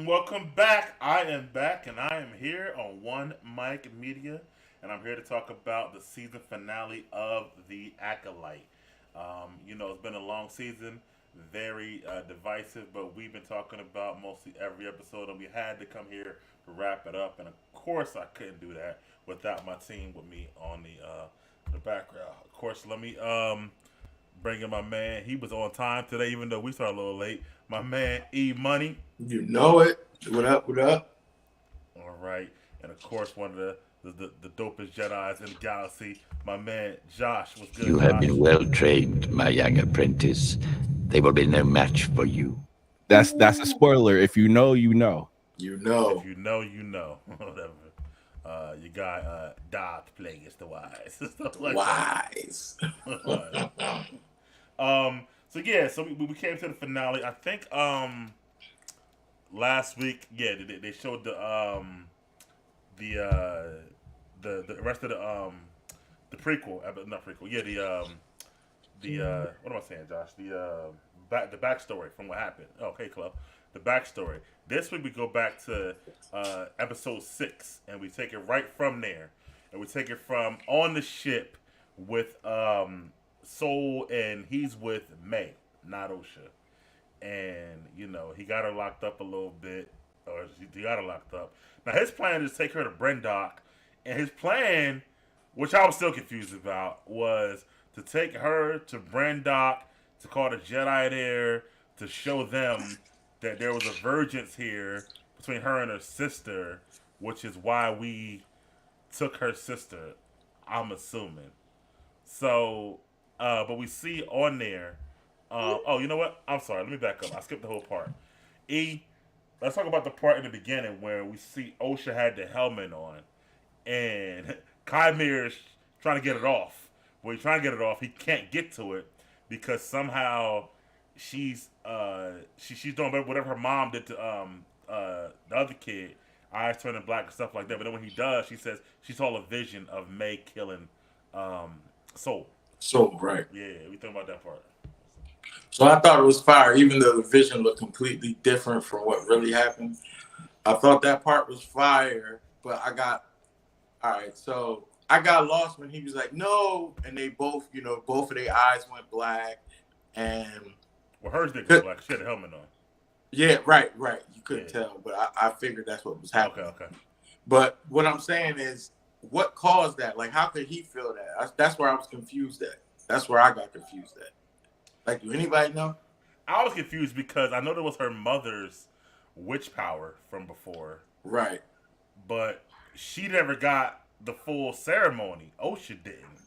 Welcome back. I am back, and I am here on One Mic Media, and I'm here to talk about the season finale of The Acolyte. It's been a long season, very divisive, but we've been talking about mostly every episode, and we had to come here to wrap it up. And of course, I couldn't do that without my team with me on the background. Of course, let me bring in my man. He was on time today, even though we started a little late. My man E Money. You know it. What up? What up? All right, and of course, one of the dopest Jedi's in the galaxy, my man Josh. Was good. You Josh? have been well trained, my young apprentice. They will be no match for you. That's a spoiler. If you know, you know. You know. If you know, you know. Whatever. Your guy Dodd playing as the wise. Stuff like Wise. So we came to the finale. I think last week, they showed the rest of the prequel, not prequel, the what am I saying, Josh? The backstory from what happened. Okay, club, the backstory. This week we go back to episode 6, and we take it right from there, and we take it from on the ship with Soul, and he's with May, not Osha. And, he got her locked up a little bit, or he got her locked up. Now, his plan is to take her to Brendock, and his plan, which I was still confused about, was to take her to Brendock, to call the Jedi there, to show them that there was a divergence here between her and her sister, which is why we took her sister, I'm assuming. So, but we see on there. You know what? I'm sorry. Let me back up. I skipped the whole part. Let's talk about the part in the beginning where we see Osha had the helmet on, and Chimera is trying to get it off. When he's trying to get it off, he can't get to it because somehow she's doing whatever her mom did to the other kid, eyes turning black and stuff like that. But then when he does, she says she saw a vision of May killing Soul. So, right. Yeah, we think about that part. So I thought it was fire, even though the vision looked completely different from what really happened. I thought that part was fire, but I got lost when he was like, no, and they both, both of their eyes went black, and well, hers didn't go black. She had a helmet on. Yeah, right. You couldn't tell, but I figured that's what was happening. Okay. But what I'm saying is, what caused that? Like, how could he feel that? That's where I was confused at. That's where I got confused at. Like, do anybody know? I was confused because I know that was her mother's witch power from before. Right. But she never got the full ceremony. Osha didn't.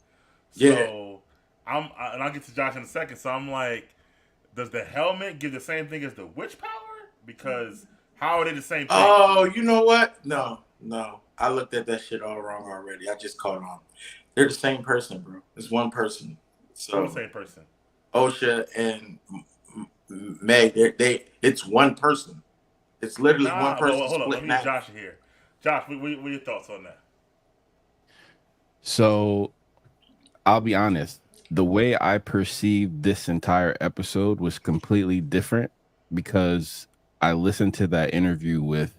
Yeah. So, and I'll get to Josh in a second. So I'm like, does the helmet give the same thing as the witch power? Because how are they the same thing? Oh, you know what? No. I looked at that shit all wrong already. I just caught on. They're the same person, bro. It's one person. So the same person. Osha and Meg, it's one person. It's literally one person. Hold on, let me get Josh here. Josh, what are your thoughts on that? So, I'll be honest. The way I perceived this entire episode was completely different because I listened to that interview with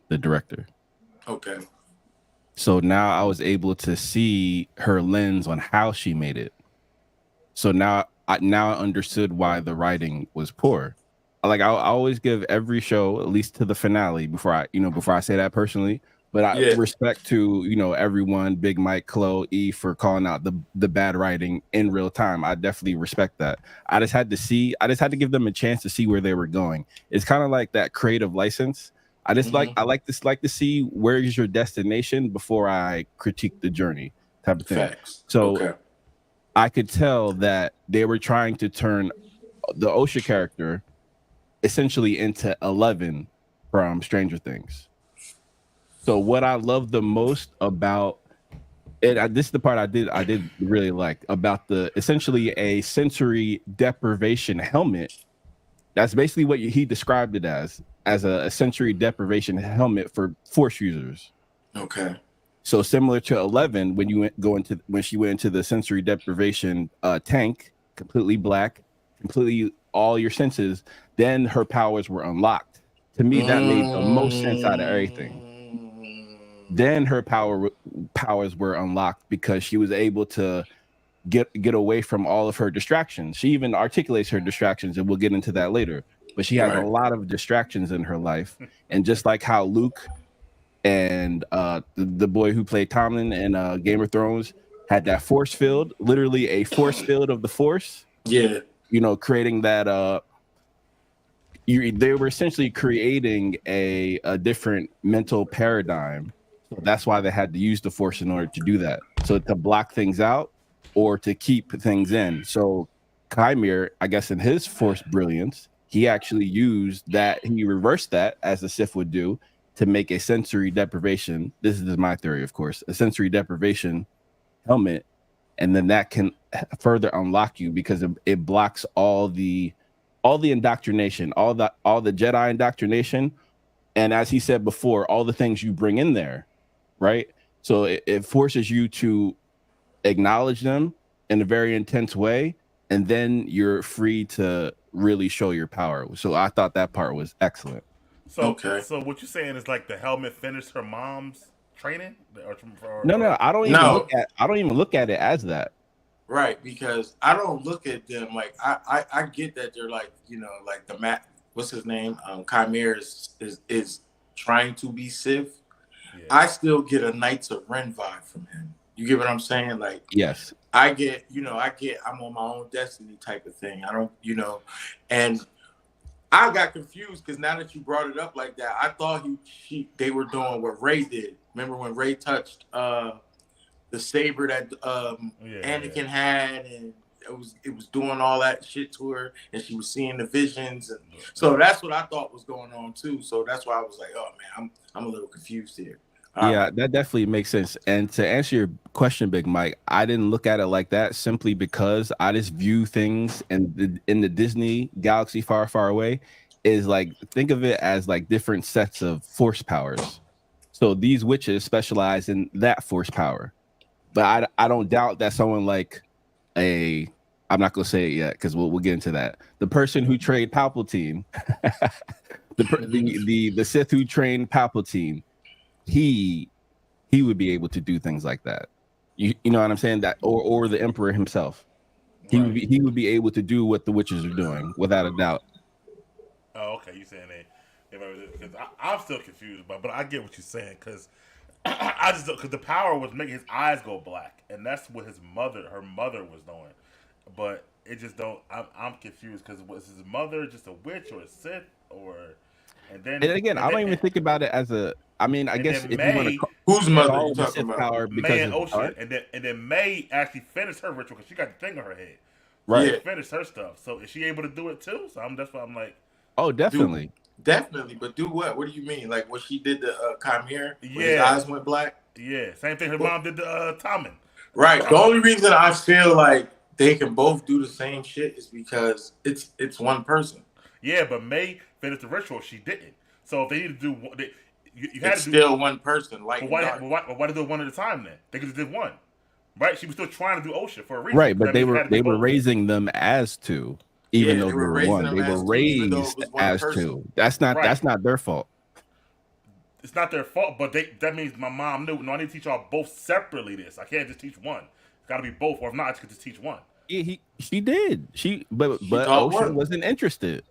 the director. Okay. So now I was able to see her lens on how she made it. So now I understood why the writing was poor. Like I always give every show, at least to the finale, before I say that personally. But I respect to everyone, Big Mike, Chloe, E for calling out the bad writing in real time. I definitely respect that. I just had to give them a chance to see where they were going. It's kind of like that creative license. I like to see where is your destination before I critique the journey type of thing. Facts. So okay. I could tell that they were trying to turn the Osha character essentially into 11 from Stranger Things. So what I love the most about it, this is the part I did really like about the essentially a sensory deprivation helmet. That's basically what he described it as a sensory deprivation helmet for Force users. Okay. So similar to 11, when she went into the sensory deprivation tank, completely black, completely all your senses, then her powers were unlocked. To me, that made the most sense out of everything. Then her powers were unlocked because she was able to get away from all of her distractions. She even articulates her distractions, and we'll get into that later. But she has a lot of distractions in her life, and just like how Luke and the boy who played Tomlin in Game of Thrones had that force field, literally a force field of the Force. Yeah, Creating that. They were essentially creating a different mental paradigm. So that's why they had to use the Force in order to do that. So to block things out or to keep things in. So Kymir, I guess in his Force brilliance, he actually used that. He reversed that, as the Sith would do, to make a sensory deprivation. This is my theory, of course, a sensory deprivation helmet. And then that can further unlock you because it blocks all the indoctrination, all the Jedi indoctrination, and as he said before, all the things you bring in there, right? So it forces you to acknowledge them in a very intense way, and then you're free to really show your power. So I thought that part was excellent. So what you're saying is like the helmet finished her mom's training? No, I don't even look at it as that. Right, because I don't look at them like I get that they're like, like the what's his name? Kymir is trying to be Sith. Yeah. I still get a Knights of Ren vibe from him. You get what I'm saying? Like, yes, I get I'm on my own destiny type of thing. I don't, and I got confused because now that you brought it up like that, I thought they were doing what Rey did. Remember when Rey touched the saber that Anakin had, and it was doing all that shit to her, and she was seeing the visions, and so that's what I thought was going on too. So that's why I was like, oh man, I'm a little confused here. That definitely makes sense. And to answer your question, Big Mike, I didn't look at it like that simply because I just view things in the Disney galaxy far, far away is like, think of it as like different sets of force powers. So these witches specialize in that force power. But I don't doubt that someone like I'm not gonna say it yet because we'll get into that. The person who trained Palpatine, the Sith who trained Palpatine, he would be able to do things like that. You know what I'm saying? That or the Emperor himself, he would be able to do what the witches are doing without a doubt. Oh, okay. You saying that? Because I'm still confused, but I get what you're saying because. I just because the power was making his eyes go black, and that's what her mother was doing. But it just don't. I'm confused because was his mother just a witch or a Sith and again, I don't even think about it as a. I mean, I guess if you want to whose mother are you talking about? Power May and Ocean, and then May actually finished her ritual because she got the thing on her head. Right, she finished her stuff. So is she able to do it too? So that's why I'm like, oh, definitely. Definitely, but do what? What do you mean? Like what she did to Kymir? When his eyes went black? Yeah, same thing her mom did to Tommen. Right. The only reason I feel like they can both do the same shit is because it's one person. Yeah, but May finished the ritual. She didn't. So if they need to do, you had it's to do still one person. Like, why did they do one at a time then? They could have did one, right? She was still trying to do OSHA for a reason. Right, but they were raising them as two. Even though they were one, they were raised as two. That's not their fault. It's not their fault, but that means my mom knew. No, I need to teach y'all both separately. This I can't just teach one. It's got to be both, or if not, I just teach one. Yeah, she did. But Osha wasn't interested.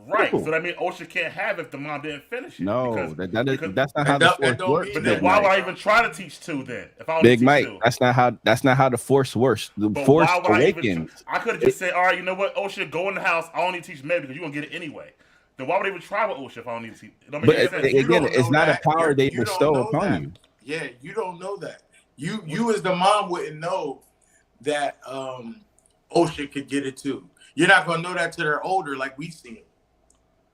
Right. So that means Osha can't have it if the mom didn't finish it. No, that's not how the Force works. But then why would I even try to teach two then? If I Big Mike, that's not how the Force works. The Force awakens. I could have just said, all right, you know what, Osha, go in the house. I only teach May because you're gonna get it anyway. Then why would I even try with Osha if I don't need to teach? But again, it's not a power they bestow upon you. Yeah, you don't know that. You as the mom wouldn't know that Osha could get it too. You're not gonna know that till they're older, like we see it.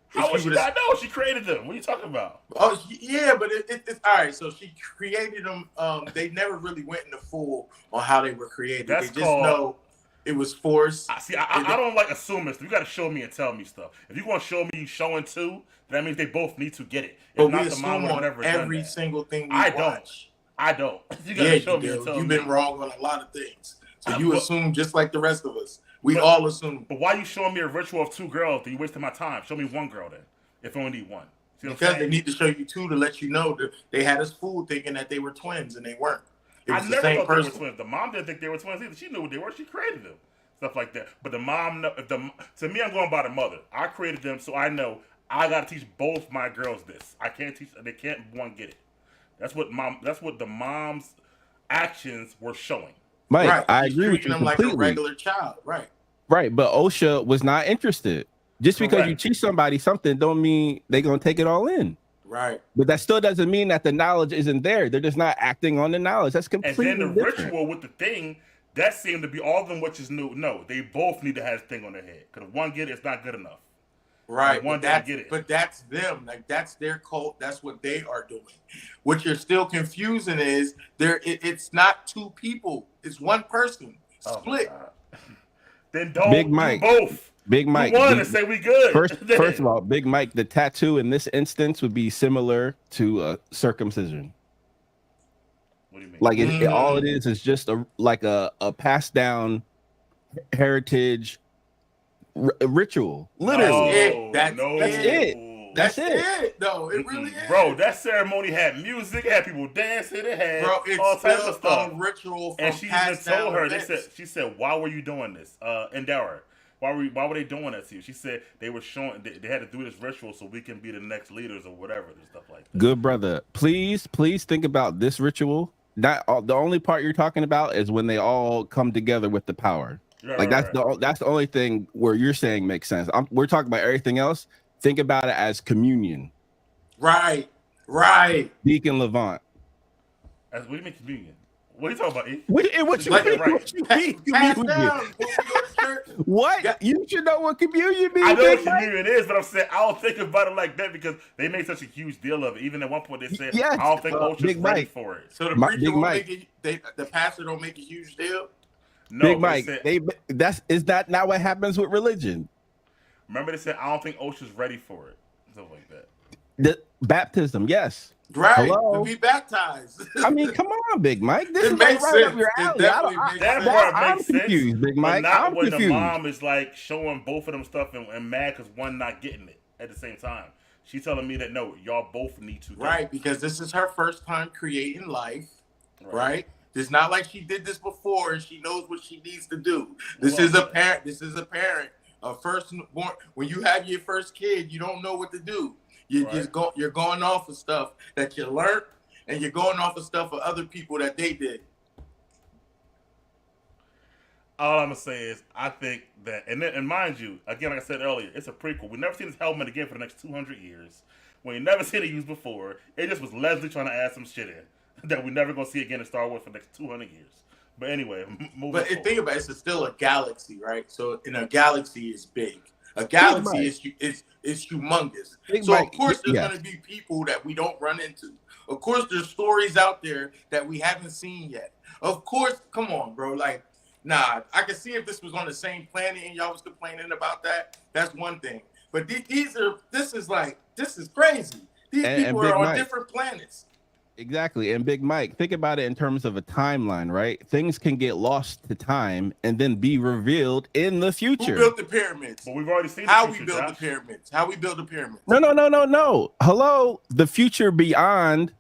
How would she not know? She created them. What are you talking about? Oh, yeah, but it's all right. So she created them. They never really went into full on how they were created. They just know it was force. I don't like assuming stuff. You got to show me and tell me stuff. If you're going to show me you showing two, that means they both need to get it. But we assume on every single thing we watch. I don't. You got to show me and tell me. You've been wrong on a lot of things. So you assume just like the rest of us. We all assume. But why you showing me a ritual of two girls? Then you wasting my time. Show me one girl then. If you only need one. See what I'm Because saying? they need to show you two to let you know that they had us fooled thinking that they were twins and they weren't. It was I the never same thought person. they were twins. The mom didn't think they were twins either. She knew what they were. She created them, stuff like that. But the mom, to me, I'm going by the mother. I created them, so I know I got to teach both my girls this. I can't teach. They can't one get it. That's what the mom's actions were showing. Mike, Right. I She's agree with treating you them like completely. a regular child. Right. Right, but OSHA was not interested. Just because you Correct. teach somebody something don't mean they're gonna take it all in. Right. But that still doesn't mean that the knowledge isn't there. They're just not acting on the knowledge. That's And completely then the different. ritual with the thing, that seemed to be all of them witches knew. No, they both need to have this thing on their head. Because if one get it, it's not good enough. Right. One But didn't get it. But that's them. Like that's their cult. That's what they are doing. What you're still confusing is it's not two people. It's one person. Oh my Split. God. Then don't Big do Mike. both. Big Mike. Do one Big- and say we good. First of all, Big Mike, the tattoo in this instance would be similar to a circumcision. What do you mean? Like all it is just a passed down heritage ritual. Literally, That's it. That's That's it. Though it really is. Bro, that ceremony had music, it had people dancing, it had Bro, it's all types still of stuff. a ritual from And she even past told down her, events. she said, why were you doing this? Endow her. Why were they doing that to you? She said they were showing they had to do this ritual so we can be the next leaders or whatever and stuff like that. Good brother. Please think about this ritual. The only part you're talking about is when they all come together with the power. Right, That's the only thing where you're saying makes sense. We're talking about everything else. Think about it as communion. Right. Deacon Levant. What do you mean communion? What are you talking about, E? What you mean? Right. What you mean? Pass Communion? down. When we go to church. What? Yeah. You should know what communion means. I know what Big Mike. communion is, but I'm saying I don't think about it like that because they made such a huge deal of it. Even at one point they said, Yes, I don't think OSHA's Big ready Mike. for it. So the Big preacher won't Mike. make it. The pastor don't make a huge deal. No, Big but Mike. they said, Is that not what happens with religion? remember they said, I don't think OSHA's ready for it. Stuff like that. The baptism, yes. Right. Hello? To be baptized. I mean, come on, Big Mike. This It is like makes right up sense. your It alley. definitely makes That sense. part I'm makes sense. confused, Big Mike. But not I'm when confused. the mom is like showing both of them stuff and mad because one not getting it at the same time. She's telling me that no, y'all both need to go. Right, because this is her first time creating life. Right. It's not like she did this before and she knows what she needs to do. This is a parent. This is a parent. A firstborn. When you have your first kid, you don't know what to do. You're going off of stuff that you learned, and you're going off of stuff of other people that they did. All I'm gonna say is I think that, and mind you, again, like I said earlier, it's a prequel. We never seen this helmet again for the next 200 years. We ain't never seen it used before. It just was Leslie trying to add some shit in that we never gonna see again in Star Wars for the next 200 years. But anyway, moving But forward. think about it, it's still a galaxy, right? So in a galaxy is big. A galaxy is humongous. Big So Mike, of course there's yes. going to be people that we don't run into. Of course there's stories out there that we haven't seen yet. Of course, come on, bro. Like, nah, I can see if this was on the same planet and y'all was complaining about that. That's one thing. But this is crazy. These And people Big are on Mike. different planets. Exactly. And Big Mike, think about it in terms of a timeline, right? Things can get lost to time and then be revealed in the Who future. built the pyramids? But we've already seen How the we future, built the Josh. pyramids? How we built the pyramids? No. Hello, the future beyond,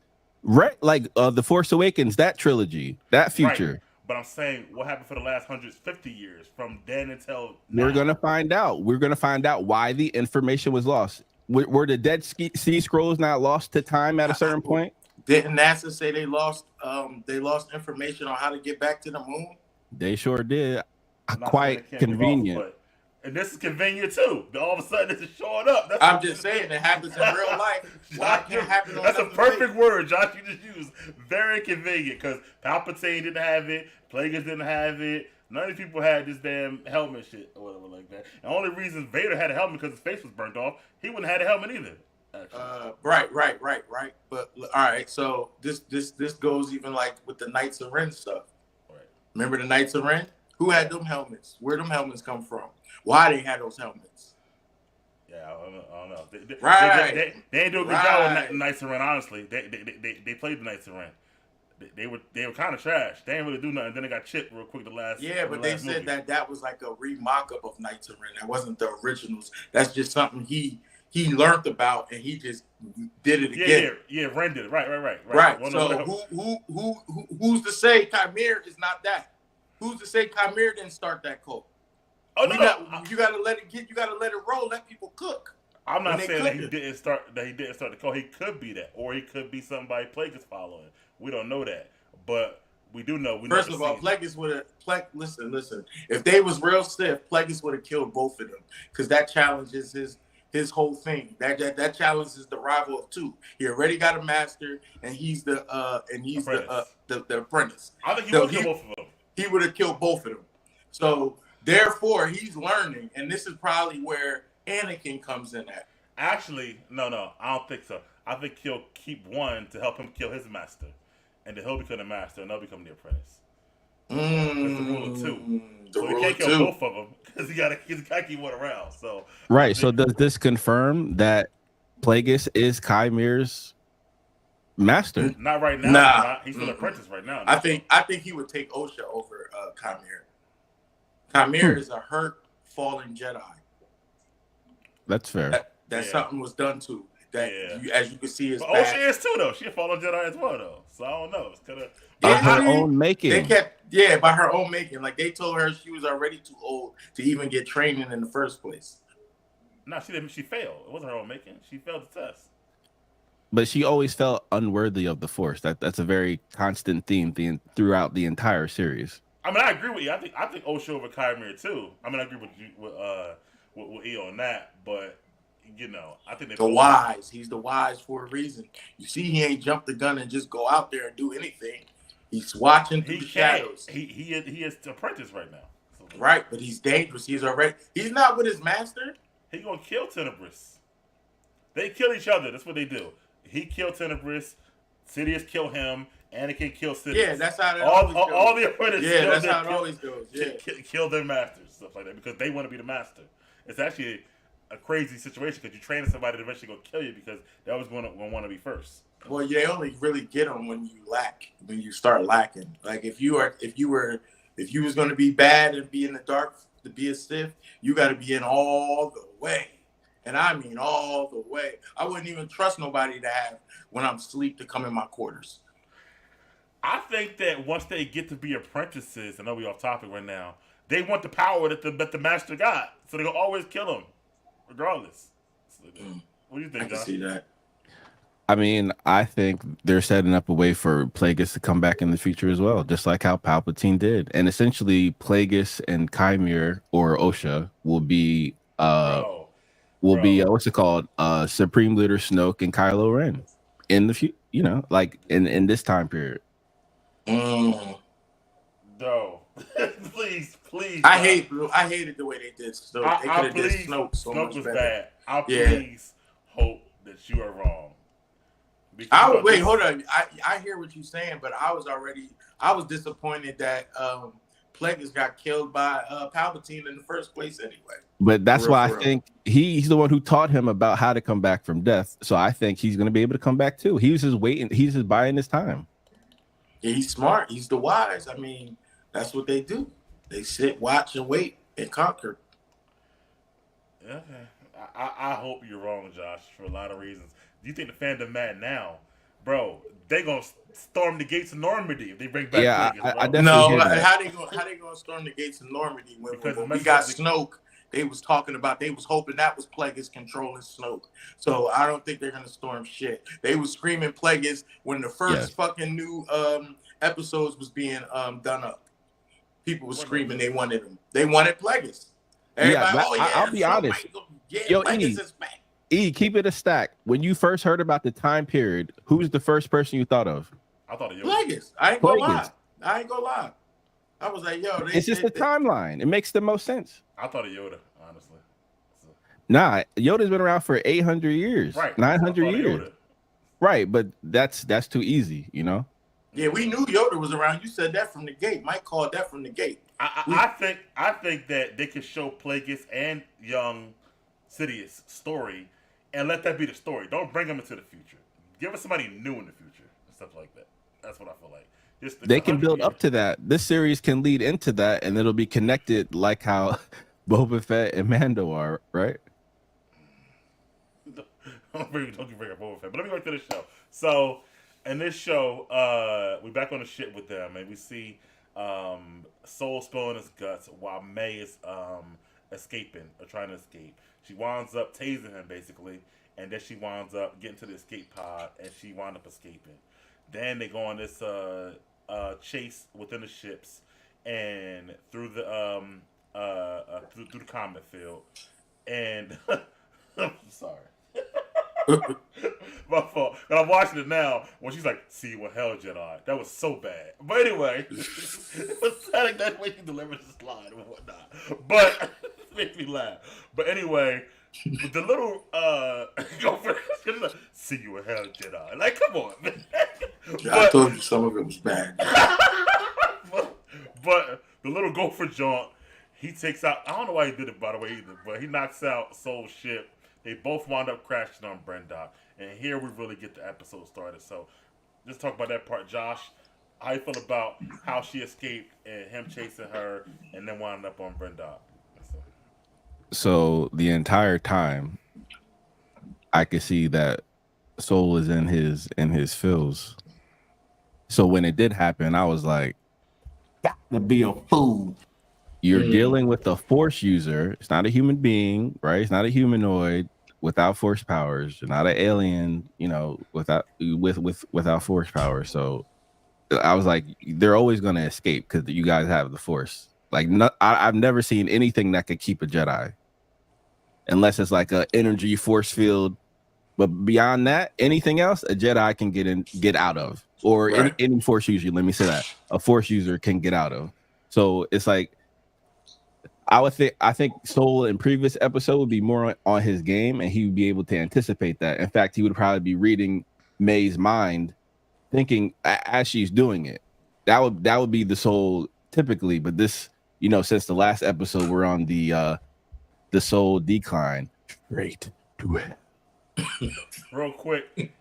right? Like the Force Awakens, that trilogy, that future. Right. But I'm saying, what happened for the last 150 years from then until now? We're gonna find out. We're gonna find out why the information was lost. Were the Dead Sea Scrolls not lost to time at a certain point? Didn't NASA say they lost information on how to get back to the moon? They sure did. I'm not saying Quite it can't be convenient. lost, and this is convenient too. All of a sudden, this is showing up. I'm just saying it happens in real life. Why Josh, can't it happen on that's a another perfect place? word, Josh. You just used very convenient because Palpatine didn't have it, Plagueis didn't have it. None of these people had this damn helmet shit or whatever like that. And the only reason Vader had a helmet because his face was burnt off. He wouldn't have had a helmet either. Right. But all right, so this goes even like with the Knights of Ren stuff. Right. Remember the Knights of Ren? Who had them helmets? Where them helmets come from? Why they had those helmets? Yeah, I don't know. They ain't do a good job with Knights of Ren. Honestly, they played the Knights of Ren. They were kind of trash. They didn't really do nothing. Then they got chipped real quick. But they said that was like a remock-up of Knights of Ren. That wasn't the originals. That's just something he he learned about and he just did it again. Yeah, Ren did it. Right. Right. Well, So who's to say Chimera is not that? Who's to say Chimera didn't start that cult? Oh no, you gotta let it get. You gotta let it roll. Let people cook. I'm not saying that he didn't start the cult. He could be that, or he could be somebody Plague is following. We don't know that, but we do know. First of all, Plagueis would have. Listen. If they was real stiff, Plagueis would have killed both of them because that challenges his whole thing. That challenges the rival of two. He already got a master, and he's the apprentice. I think he would kill both of them. He would have killed both of them. So therefore, he's learning, and this is probably where Anakin comes in at. Actually, no, I don't think so. I think he'll keep one to help him kill his master, and then he'll become the master, and they'll become the apprentice. It's the rule of two. So he can't kill both of them because he gotta keep one around. So right. So does this confirm that Plagueis is Chimera's master? Not right now. Nah, he's an apprentice right now. I think he would take Osha over Chimera. Chimera is a hurt fallen Jedi. That's fair. That something was done to. As you can see, is Osha is too though. She a fallen Jedi as well though. So I don't know. It's kind of by her own making. They kept by her own making. Like they told her she was already too old to even get training in the first place. No, she didn't. She failed. It wasn't her own making. She failed the test. But she always felt unworthy of the Force. That's a very constant theme throughout the entire series. I mean, I agree with you. I think Osha over Chimera too. I mean, I agree with you with E on that. But you know, I think the wise. He's the wise for a reason. You see, he ain't jump the gun and just go out there and do anything. He's watching through the shadows. He is apprentice right now. So, right, but he's dangerous. He's not with his master. He gonna kill Tenebris. They kill each other. That's what they do. He killed Tenebris. Sidious kill him. Anakin kill Sidious. Yeah, that's how it always goes. All the apprentices. Yeah, that's how it always goes. Yeah, kill their masters, stuff like that, because they want to be the master. It's actually a crazy situation because you're training somebody that eventually gonna kill you because they always want to be first. Well, you only really get them when you start lacking. Like if you was going to be bad and be in the dark to be a Sith, you got to be in all the way, and I mean all the way. I wouldn't even trust nobody to have when I'm asleep to come in my quarters. I think that once they get to be apprentices, I know we off topic right now, they want the power that the master got, so they're gonna always kill them, regardless. So, what do you think, I can John? see that. I mean, I think they're setting up a way for Plagueis to come back in the future as well, just like how Palpatine did. And essentially, Plagueis and Chimera or Osha will be what's it called? Supreme Leader Snoke and Kylo Ren in the future. You know, like in this time period. No, please. I hated the way they did Snoke. They could have did Snoke so much was better. bad. Please hope that you are wrong. Wait, hold on. I hear what you're saying, but I was disappointed that Plagueis got killed by Palpatine in the first place anyway. But that's why I think he's the one who taught him about how to come back from death. So I think he's going to be able to come back too. He was just waiting. He's just buying his time. Yeah, he's smart. He's the wise. I mean, that's what they do. They sit, watch, and wait, and conquer. Okay. I hope you're wrong, Josh, for a lot of reasons. Do you think the fandom mad now? Bro, they going to storm the gates of Normandy if they bring back Plagueis, I definitely hear that. How they going to storm the gates of Normandy when we got Snoke? They was hoping that was Plagueis controlling Snoke. So I don't think they're going to storm shit. They was screaming Plagueis when the first fucking new episodes was being done up. People were screaming they wanted him. They wanted Plagueis. Everybody, I'll be honest. Yo, Plagueis is back. Keep it a stack. When you first heard about the time period, who's the first person you thought of? I thought of Yoda. Plagueis. I ain't gonna lie. I was like, yo, it's just the timeline. It makes the most sense. I thought of Yoda, honestly. Nah, Yoda's been around for 800 years, right? 900 years, right? But that's too easy, you know. Yeah, we knew Yoda was around. You said that from the gate. Mike called that from the gate. I think that they could show Plagueis and young Sidious story, and let that be the story. Don't bring them into the future. Give us somebody new in the future and stuff like that. That's what I feel like. They can build up to that. This series can lead into that, and it'll be connected like how Boba Fett and Mando are, right? don't bring up Boba Fett. But let me go to the show. So, in this show, we back on the ship with them, and we see Soul spilling his guts while May is escaping or trying to escape. She winds up tasing him basically, and then she winds up getting to the escape pod, and she wound up escaping. Then they go on this chase within the ships and through the through the comet field, and I'm sorry. My fault. And I'm watching it now when she's like, "See you in hell, Jedi." That was so bad. But anyway, it was sad that way she delivered this line and whatnot. But it makes me laugh. But anyway, the little go for "See you in hell, Jedi." Like, come on, man. I told you some of it was bad. but the little gopher jaunt, he takes out. I don't know why he did it, by the way, either. But he knocks out Soul's ship. They both wound up crashing on Brenda, and here we really get the episode started. So, let's talk about that part, Josh. How you feel about how she escaped and him chasing her, and then wound up on Brenda? So the entire time, I could see that Soul was in his feels. So when it did happen, I was like, "Got to be a fool." You're dealing with a Force user. It's not a human being, right? It's not a humanoid without Force powers. You're not an alien, without Force powers. So I was like, they're always going to escape because you guys have the Force. Like, I've never seen anything that could keep a Jedi, unless it's like a energy force field. But beyond that, anything else, a Jedi can get out of, or right. any Force user. Let me say that a Force user can get out of. So it's like, I think Soul in previous episode would be more on his game, and he would be able to anticipate that. In fact, he would probably be reading May's mind, thinking as she's doing it. That would be the Soul typically. But this, since the last episode, we're on the Soul decline. Straight to it. Real quick,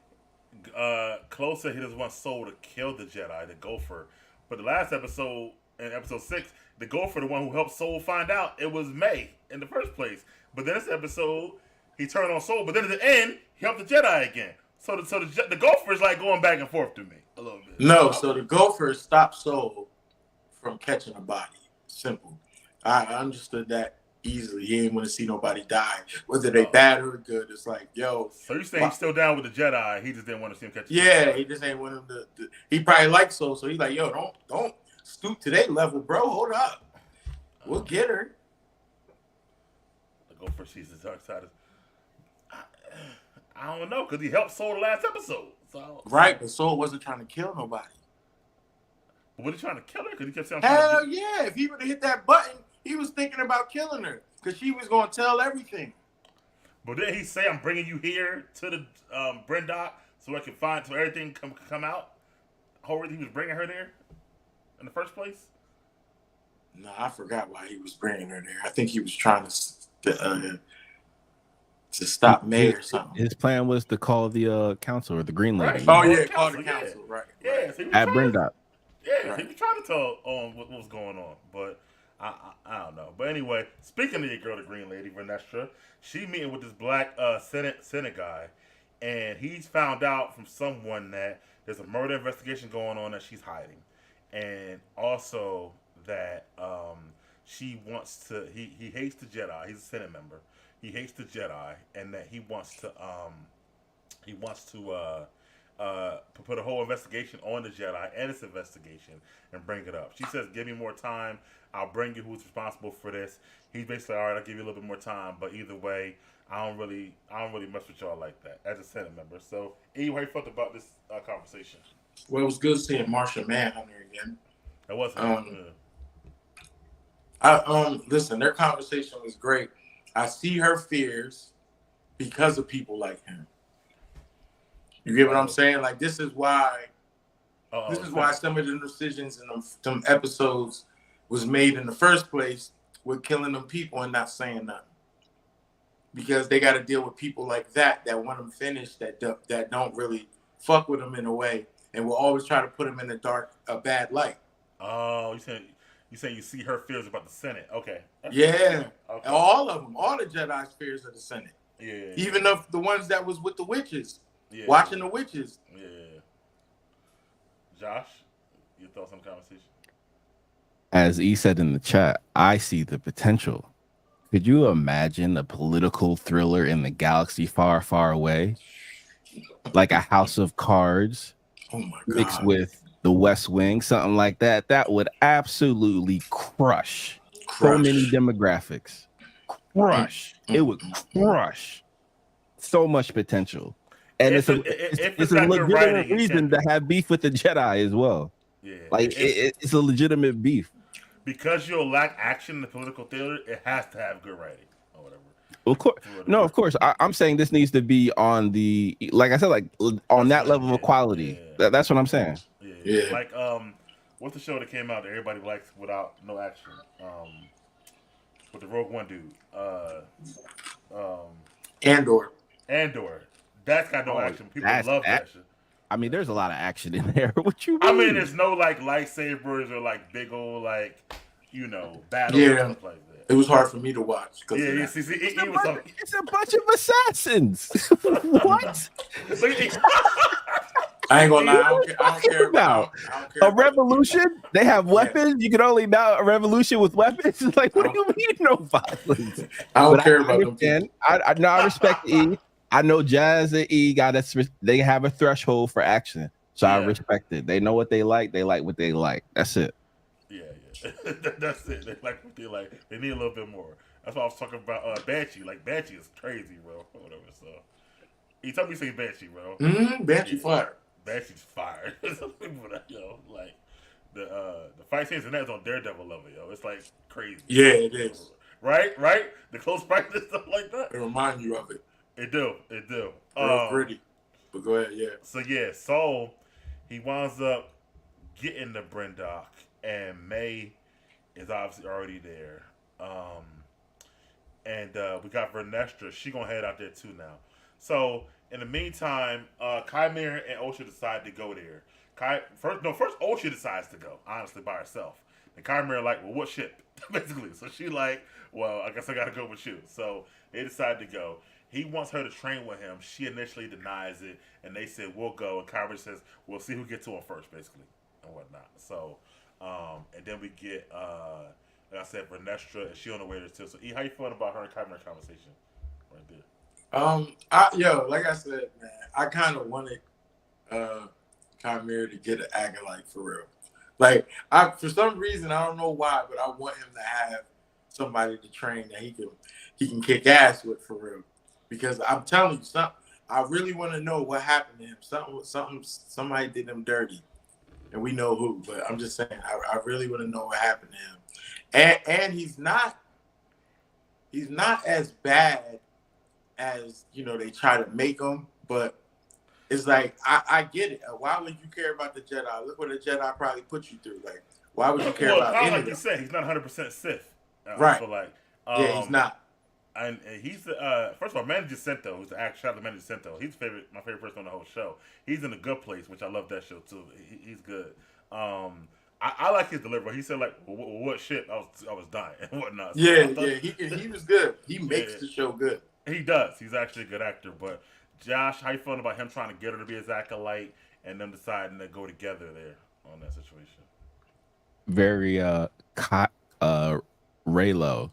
Closer, he doesn't want Soul to kill the Jedi, the Gopher. But the last episode, in episode 6, the Gopher, the one who helped Soul find out it was May in the first place. But then this episode, he turned on Soul. But then at the end, he helped the Jedi again. So the Gopher is like going back and forth to me a little bit. No, so the Gopher stopped Soul from catching a body. Simple. I understood that easily. He didn't want to see nobody die, whether they bad or good. It's like, yo. So you're saying he's still down with the Jedi? He just didn't want to see him catch. Yeah, he just ain't want him to. He probably likes Soul, so he's like, yo, don't stoop to their level, bro. Hold up, we'll get her. The Gopher sees the dark side. I don't know, because he helped Soul the last episode. So right, but Soul wasn't trying to kill nobody. But was he trying to kill her? Because he kept saying, hell yeah! If he would have hit that button, he was thinking about killing her because she was going to tell everything. But didn't he say, "I'm bringing you here to the Brenda so I can find so everything come out"? Whole reason he was bringing her there in the first place. No, I forgot why he was bringing her there. I think he was trying to stop May or something. His plan was to call the council or the Green Lady. Right. Oh yeah, call the council. Right. Yeah, so At Brenda. Yeah, right. he was trying to tell what was going on, but I don't know. But anyway, speaking of your girl, the Green Lady, Vernestra, she meeting with this black Senate guy, and he's found out from someone that there's a murder investigation going on that she's hiding, and also that she wants to. He hates the Jedi. He's a Senate member. He hates the Jedi, and that he wants to put a whole investigation on the Jedi and its investigation and bring it up. She says, "Give me more time. I'll bring you who's responsible for this." He's basically, "All right, I'll give you a little bit more time, but either way, I don't really mess with y'all like that as a Senate member." So, anyway, how you felt about this conversation? Well, it was good seeing Marsha Manhunter again. That was listen, their conversation was great. I see her fears because of people like him. You get what I'm saying? Like, this is why some of the decisions in them episodes was made in the first place with killing them people and not saying nothing. Because they got to deal with people like that want them finished, that don't really fuck with them in a way, and will always try to put them in a bad light. Oh, you saying you see her fears about the Senate? Okay. Yeah, okay. all of them, all the Jedi's fears of the Senate. Yeah. Even of the ones that was with the witches, Yeah. watching the witches. Yeah. Josh, your thoughts on the conversation? As E said in the chat, I see the potential. Could you imagine a political thriller in the galaxy far, far away? Like a House of Cards Oh my mixed God. with the West Wing, something like that. That would absolutely crush so many demographics. Crush. It would crush so much potential. And If it's it's a got good legitimate writing, it can reason be. to have beef with the Jedi as well. Yeah. Like it's a legitimate beef. Because you'll lack action in the political theater, it has to have good writing or whatever. Of course, no, of course. I'm saying this needs to be on the, like I said, like on that level of quality. That's what I'm saying. Yeah. Like what's the show that came out that everybody likes without no action? With the Rogue One dude. Andor. That's got no action. People love that shit. I mean, there's a lot of action in there. What you mean? I mean, there's no like lightsabers or like big old like battles and stuff like that. It was hard for me to watch. Yeah. It's a bunch of assassins. What? I ain't gonna lie. I don't care about a revolution. They have weapons. You can only mount a revolution with weapons. It's like, what do you mean no violence? I don't care about them. I respect E. I know Jazz and E they have a threshold for action. So I respect it. They know what they like. They like what they like. That's it. Yeah. That's it. They like what they like. They need a little bit more. That's why I was talking about Banshee. Like Banshee is crazy, bro. Whatever. So he told me to say Banshee, bro. Banshee fire. Banshee's fire. Like the fight scenes and that's on Daredevil level, yo. It's like crazy. Yeah, it is. Right? The close fight and stuff like that. It remind you of it. It do. Real gritty. But go ahead, yeah. So Saul, he winds up getting the Brindok, and May is obviously already there. And we got Vernestra. She gonna head out there too now. So in the meantime, Chimera and Osha decide to go there. First Osha decides to go, honestly, by herself. And Chimera like, well, what ship? Basically. So she like, well, I guess I gotta go with you. So they decide to go. He wants her to train with him. She initially denies it, and they said, we'll go. And Chimera says, we'll see who gets to him first, basically, and whatnot. So, and then we get, like I said, Vernestra, and she on the way there too. So, E, how you feeling about her and Chimera conversation right there? Like I said, man, I kind of wanted Chimera to get an Acolyte for real. Like, for some reason, I don't know why, but I want him to have somebody to train that he can kick ass with for real. Because I'm telling you, I really want to know what happened to him. Somebody did him dirty, and we know who. But I'm just saying, I really want to know what happened to him. And he's not as bad as they try to make him. But it's like I get it. Why would you care about the Jedi? Look what the Jedi probably put you through. Like, why would you care about anything? Like you said, he's not 100% Sith. Right. So like, he's not. And he's first of all, Manny Jacinto, who's the actor. Shout out to Manny Jacinto. He's my favorite person on the whole show. He's in A Good Place, which I love that show too. He's good. I like his delivery. He said like, "What shit?" I was dying and whatnot. So He was good. He makes the show good. He does. He's actually a good actor. But Josh, how you feeling about him trying to get her to be his acolyte and them deciding to go together there on that situation? Very Raylo.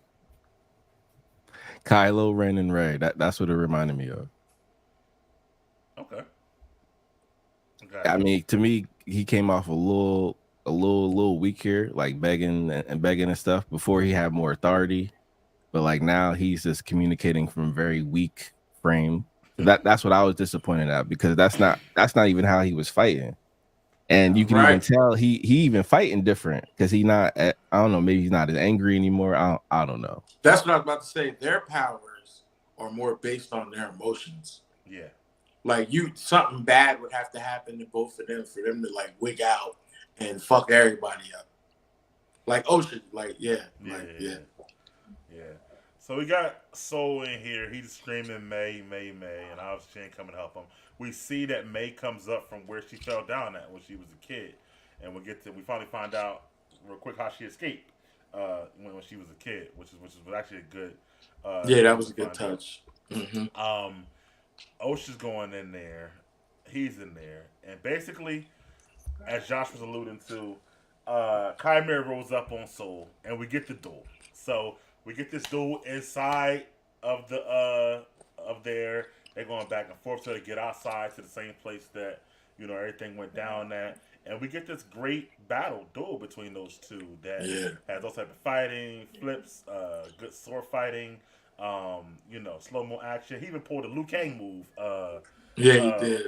Kylo Ren and Rey. That's what it reminded me of. Okay. I mean, to me, he came off a little weak here, like begging and stuff before he had more authority. But like now he's just communicating from very weak frame. That's what I was disappointed at, because that's not even how he was fighting. And you can even tell he even fighting different, because I don't know, maybe he's not as angry anymore. I don't know. That's what I was about to say. Their powers are more based on their emotions. Yeah. Like something bad would have to happen to both of them for them to like wig out and fuck everybody up. Like Ocean, yeah. So we got Soul in here. He's screaming May, and obviously she ain't coming to help him. We see that May comes up from where she fell down at when she was a kid, and we finally find out real quick how she escaped. when she was a kid, which was actually a good. Yeah, that was a good find out. touch. Mm-hmm. Osha's going in there. He's in there. And basically, as Josh was alluding to, Chimera rolls up on Soul, and we get the duel. So we get this duel inside of the of there. They're going back and forth so they get outside to the same place that everything went down at. And we get this great duel between those two that has those type of fighting, flips, good sword fighting, slow mo action. He even pulled a Liu Kang move. Yeah, he did.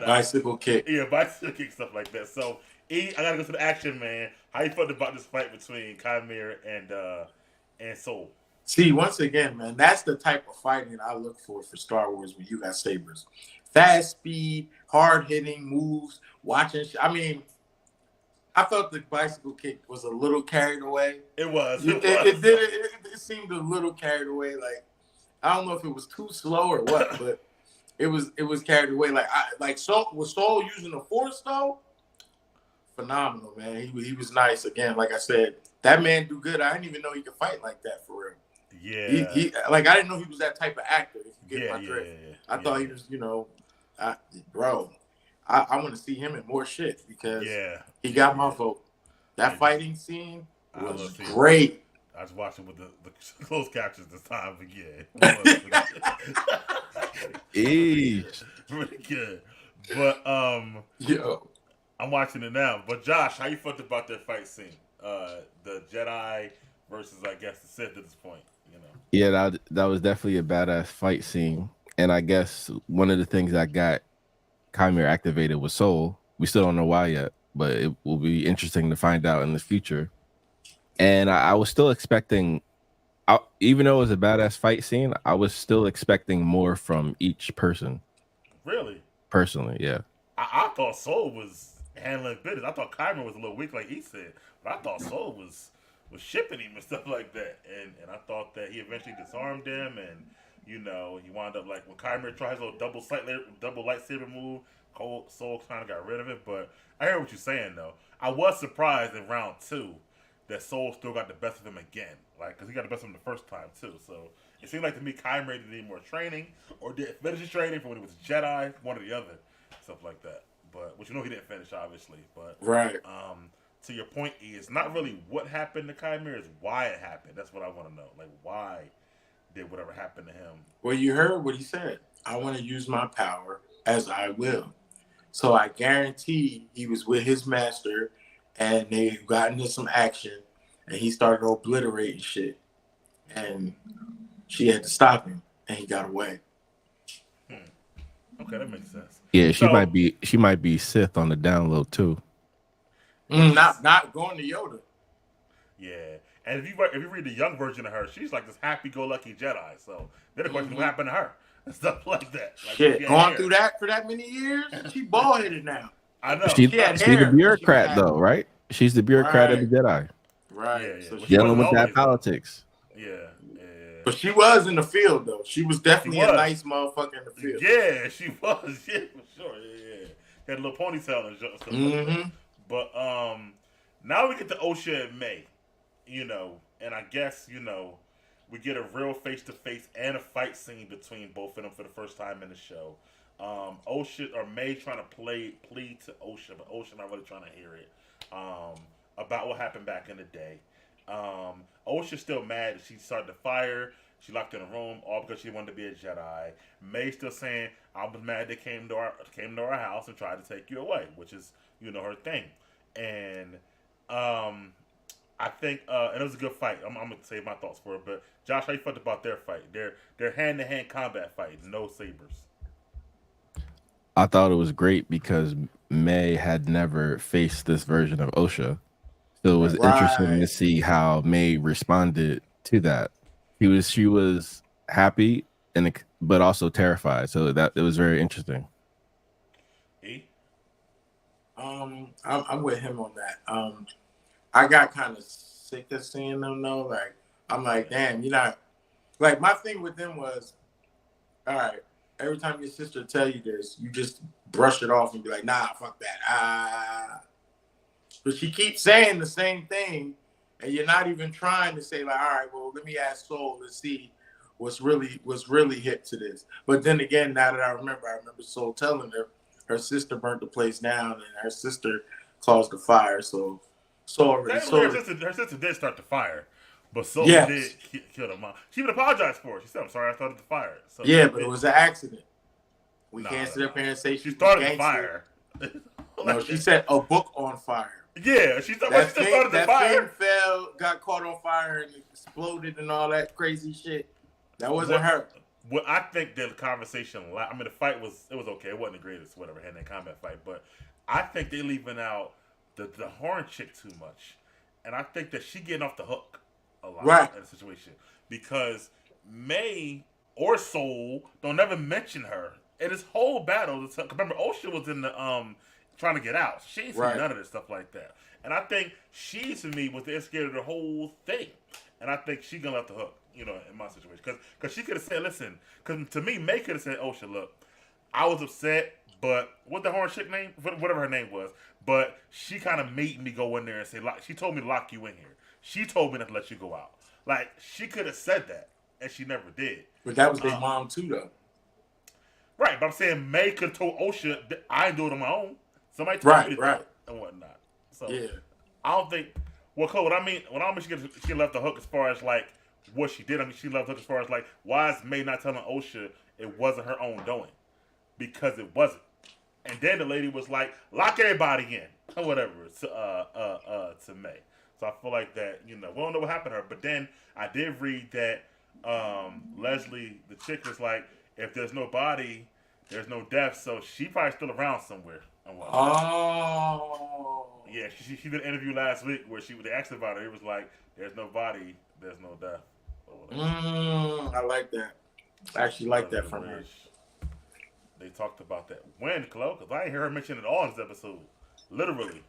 Bicycle kick. Yeah, bicycle kick, stuff like that. So, I gotta go to the action, man. How you felt about this fight between Chimera and Soul? See, once again, man, that's the type of fighting I look for Star Wars when you got sabers. Fast speed, hard hitting moves, watching. I mean, I felt the bicycle kick was a little carried away. It was. It seemed a little carried away. Like, I don't know if it was too slow or what, but it was carried away. Like was Soul using the force though? Phenomenal, man. He was nice. Again, like I said, that man do good. I didn't even know he could fight like that for real. Yeah. He I didn't know he was that type of actor. If you get my drift, I thought he was. Bro, I want to see him in more shit because he got my vote. That fighting scene was great. I was watching with the closed captions this time, but yeah. Pretty good. But I'm watching it now. But Josh, how you felt about that fight scene? The Jedi versus, I guess, the Sith at this point. Yeah, that was definitely a badass fight scene. And I guess one of the things that got Chimera activated was Soul. We still don't know why yet, but it will be interesting to find out in the future. And I was still expecting, even though it was a badass fight scene, I was still expecting more from each person. Really? Personally, yeah. I thought Soul was handling business. I thought Chimera was a little weak, like he said, but I thought Soul was shipping him and stuff like that. And I thought that he eventually disarmed him, and he wound up like when Chimera tried his little double lightsaber move, Soul kind of got rid of it. But I hear what you're saying though. I was surprised in round 2 that Soul still got the best of him again, like because he got the best of him the first time too. So it seemed like to me Chimera needed more training or did finish his training from when he was a Jedi, one or the other, stuff like that. But which he didn't finish obviously. But right. To your point, it's not really what happened to Chimera, it's why it happened. That's what I want to know. Like, why did whatever happened to him? Well, you heard what he said. I want to use my power as I will. So I guarantee he was with his master, and they got into some action, and he started obliterating shit. And she had to stop him, and he got away. Okay, that makes sense. Yeah, she might be Sith on the download too. Not going to Yoda. Yeah, and if you read the young version of her, she's like this happy-go-lucky Jedi. So then the question, what happened to her and stuff like that. Like, shit, going through that for that many years, she bald-headed now. I know. She's the bureaucrat though, right? She's the bureaucrat of the Jedi. Right. Yeah. So dealing with that politics. Yeah. But she was in the field though. She was definitely a nice motherfucker in the field. Yeah, she was. Yeah, for sure. Yeah. She had a little ponytail and stuff like that. But now we get to Osha and May, and I guess, we get a real face-to-face and a fight scene between both of them for the first time in the show. Osha or May trying to plead to Osha, but Osha not really trying to hear it about what happened back in the day. Osha's still mad that she started the fire. She locked in a room all because she wanted to be a Jedi. May still saying, I was mad they came to our house and tried to take you away, which is, her thing. And I think and it was a good fight. I'm gonna save my thoughts for it. But Josh, how you felt about their fight? Their hand-to-hand combat fight, no sabers. I thought it was great because May had never faced this version of Osha. So it was interesting to see how May responded to that. She was happy but also terrified. So that it was very interesting. I'm with him on that. I got kind of sick of seeing them though. Like I'm like, damn, you're not like my thing with them was, all right, every time your sister tell you this, you just brush it off and be like, nah, fuck that. But she keeps saying the same thing, and you're not even trying to say like, all right, well, let me ask Soul and see what's really hip to this. But then again, now that I remember Soul telling her sister burnt the place down, and her sister caused the fire. So her sister did start the fire, but Soul did kill her mom. She would apologize for it. She said, "I'm sorry, I started the fire." So yeah, but it was an accident. We can't sit up here and say she started the fire. No, she set a book on fire. Yeah, she started the fire. That thing got caught on fire and exploded and all that crazy shit. That wasn't her. Well, I think the conversation, I mean, the fight was okay. It wasn't the greatest, whatever, hand-to-hand combat fight, but I think they're leaving out the horn chick too much, and I think that she getting off the hook a lot in the situation because May or Soul don't ever mention her in this whole battle. Remember, Osha was in the trying to get out. She ain't seen none of this stuff like that, and I think she to me was the instigator of the whole thing, and I think she gonna let the hook. You know, in my situation, because she could have said, "Listen," because to me, May could have said, "Osha, look, I was upset, but what the horn chick name, whatever her name was, but she kind of made me go in there and say, she told me to lock you in here. She told me not to let you go out. Like she could have said that, and she never did. But that was their mom too, though. Right, but I'm saying May could have told Osha that I do it on my own. Somebody told me to do it and whatnot. So yeah, I don't think. Well, Chloe, what I mean she left the hook as far as like. What she did, I mean, she left it as far as like, why is May not telling Osha it wasn't her own doing? Because it wasn't. And then the lady was like, lock everybody in, or whatever, to May. So I feel like that, you know, we don't know what happened to her. But then I did read that Leslie, the chick, was like, if there's no body, there's no death. So she probably still around somewhere. Oh. Yeah, she did an interview last week where they asked about it. It was like, there's no body, there's no death. I like that. I actually like that from her. They talked about that. When, Chloe? Because I ain't hear her mention it all in this episode. Literally.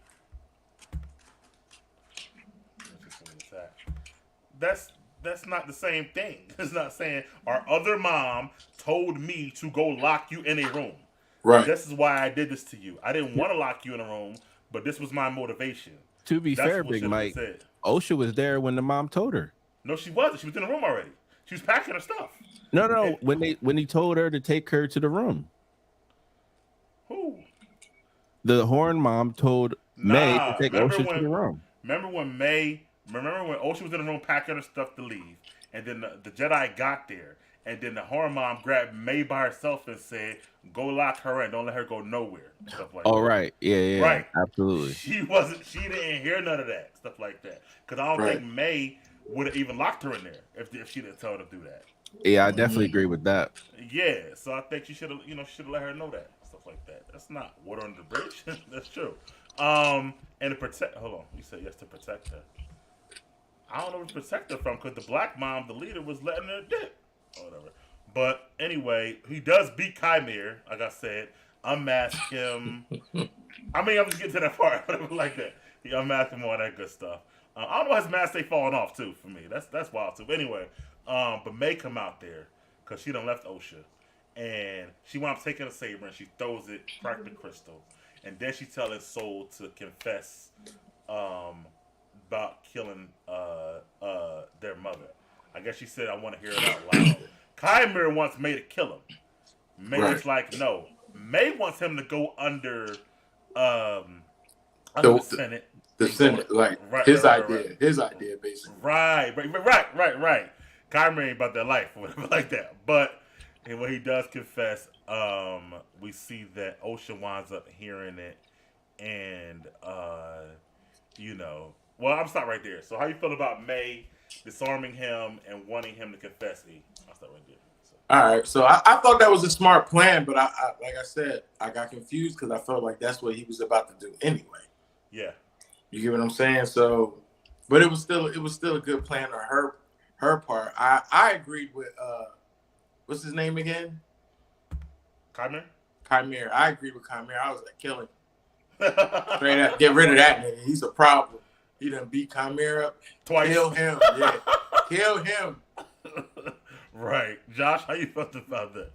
That's not the same thing. It's not saying our other mom told me to go lock you in a room. Right. This is why I did this to you. I didn't want to lock you in a room, but this was my motivation. To be fair, Big Mike, Osha was there when the mom told her. No, she wasn't. She was in the room already. She was packing her stuff. No. When he told her to take her to the room. Who? The horn mom told May to take Osha to the room. Remember when Osha was in the room packing her stuff to leave, and then the Jedi got there, and then the horn mom grabbed May by herself and said, "Go lock her in. Don't let her go nowhere." Stuff like that. Right. Yeah. Right. Absolutely. She didn't hear none of that stuff like that because I don't think May would have even locked her in there if she didn't tell her to do that. Yeah, I definitely agree with that. Yeah, so I think she should have, let her know that stuff like that. That's not water under the bridge. That's true. And to protect. Hold on, you said yes to protect her. I don't know where to protect her from because the black mom, the leader, was letting her dip or whatever. But anyway, he does beat Chimera. Like I said, unmask him. I mean, I'm just getting to that part, whatever, like that. He unmasked him, all that good stuff. I don't know his mask stay falling off too for me. That's wild too. But anyway, but May come out there because she done left Osha, and she winds up taking a saber and she throws it, crack the crystal, and then she tells his soul to confess about killing their mother. I guess she said, "I want to hear it out loud." Chimera wants May to kill him. May's like, no. May wants him to go under the Senate. The Senate, like his idea, basically. Right. Chimera ain't about that life or whatever like that. But when he does confess, we see that Osha winds up hearing it, and well, I'm stop right there. So how you feel about May disarming him and wanting him to confess? I'll start right there. So. All right, so I thought that was a smart plan, but I like I said, I got confused because I felt like that's what he was about to do anyway. Yeah. You get what I'm saying? So, but it was still a good plan on her part. I agreed with what's his name again? Chimera. I agreed with Chimera. I was like, kill him. Straight up, get rid of that nigga. He's a problem. He done beat Chimera up twice. Kill him. Yeah, kill him. Right, Josh. How you felt about that?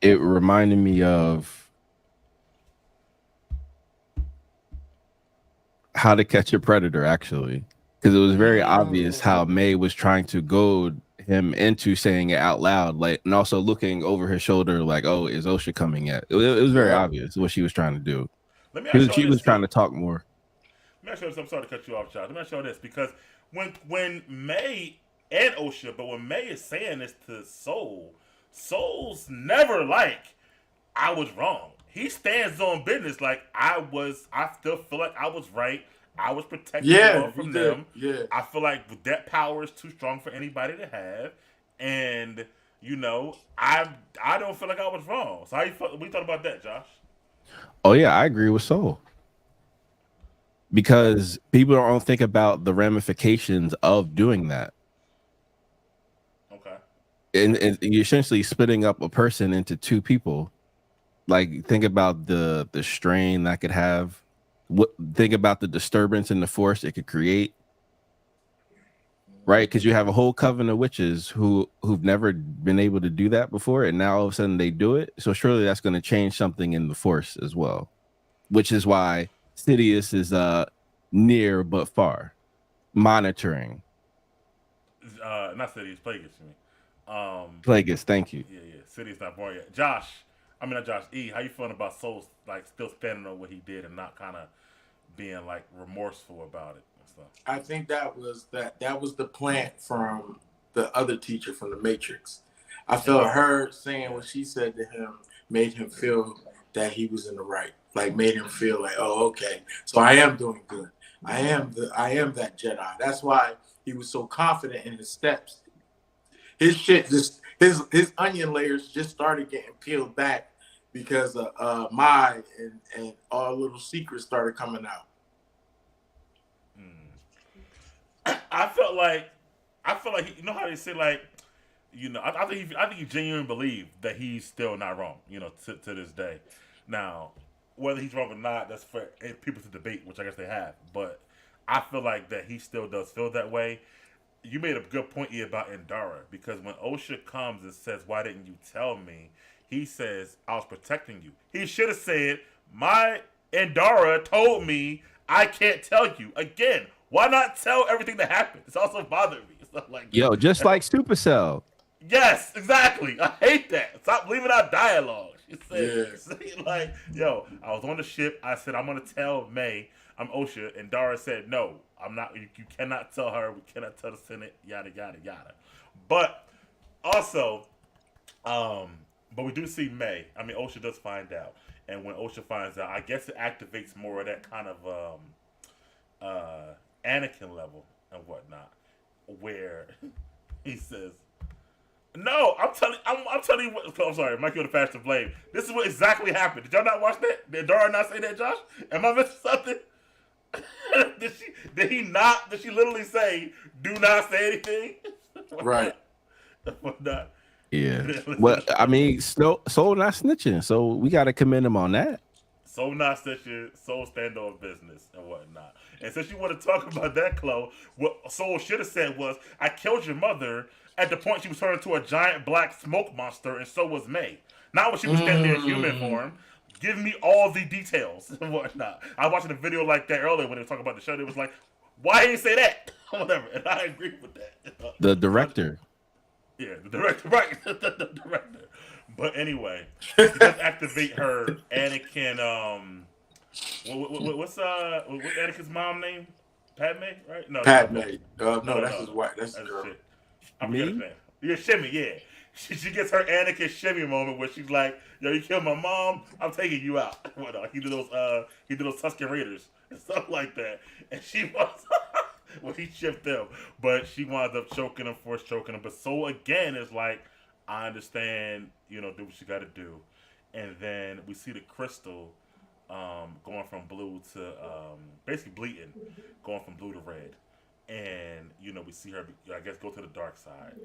It reminded me of How to Catch a Predator, actually, because it was very obvious how May was trying to goad him into saying it out loud, like, and also looking over her shoulder, like, "Oh, is Osha coming yet?" It was very obvious what she was trying to do. Let me ask She y'all was this trying too. to talk more. Let me ask you this. I'm sorry to cut you off, Josh. Let me ask you this because when May and Osha, but when May is saying this to Soul, Soul's never like I was wrong. He stands on business like I still feel like I was right. I was protecting you all Yeah, he from did. them. Yeah. I feel like that power is too strong for anybody to have, and I don't feel like I was wrong. So how you feel, we thought about that, Josh? Oh yeah, I agree with Soul, because people don't think about the ramifications of doing that. Okay. And you're essentially splitting up a person into two people. Like, think about the strain that could have. Think about the disturbance in the force it could create, right? Because you have a whole coven of witches who've never been able to do that before, and now all of a sudden they do it. So surely that's going to change something in the force as well, which is why Sidious is near but far, monitoring. Not City's Plagueis, you mean? Plagueis, thank you. Yeah. City's not born yet. Josh, I mean not Josh. E, how you feeling about Soul like still standing on what he did and not kind of being like remorseful about it and stuff? I think that was the plant from the other teacher from the Matrix. I felt her saying what she said to him made him feel that he was in the right. Like made him feel like, oh, okay, so I am doing good. I am that Jedi. That's why he was so confident in his steps. His shit just his onion layers just started getting peeled back because Mai and all little secrets started coming out. I felt like you know how they say like I think he genuinely believed that he's still not wrong. To this day. Now, whether he's wrong or not, that's for people to debate, which I guess they have. But I feel like that he still does feel that way. You made a good point here about Endara because when Osha comes and says, "Why didn't you tell me?" He says, "I was protecting you." He should have said, "My Endara told me I can't tell you." Again, why not tell everything that happened? It's also bothered me. It's not like Yo, just like Supercell. yes, exactly. I hate that. Stop leaving out dialogue. She said, Yeah. like, yo, I was on the ship. I said, I'm going to tell May I'm Osha. And Dara said, no, I'm not. You cannot tell her. We cannot tell the Senate, yada, yada, yada. But also, but we do see May. I mean, Osha does find out. And when Osha finds out, I guess it activates more of that kind of Anakin level and whatnot. Where he says, no, I'm telling you what. I'm sorry, Mike, you're the fast to blame. This is what exactly happened. Did y'all not watch that? Did Dara not say that, Josh? Am I missing something? Did he not? Did she literally say, "Do not say anything"? Right. What not? Yeah. Well, I mean, Soul not snitching, so we got to commend him on that. Soul not snitching, Soul stand on business and whatnot. And since you want to talk about that, Chloe, what Soul should have said was, "I killed your mother." At the point she was turned into a giant black smoke monster, and so was May. Not when she was standing there in human form. Give me all the details and whatnot. I was watching a video like that earlier when they were talking about the show. They was like, "Why didn't you say that?" Whatever, and I agree with that. The director. Yeah, the director, right? the director. But anyway, she does activate her Anakin. What's Anakin's mom name? Padme, right? No, Padme. no, That's his wife. That's his girl. shit. I forget his name. Yeah, Shimmy. Yeah, she gets her Anakin Shimmy moment where she's like, "Yo, you killed my mom. I'm taking you out." What? He did those Tusken Raiders and stuff like that, and she was. Well, he chipped them, but she winds up choking him, force choking him. But Soul again is like, I understand, do what you got to do, and then we see the crystal going from blue to basically bleeding, going from blue to red, and we see her, I guess, go to the dark side.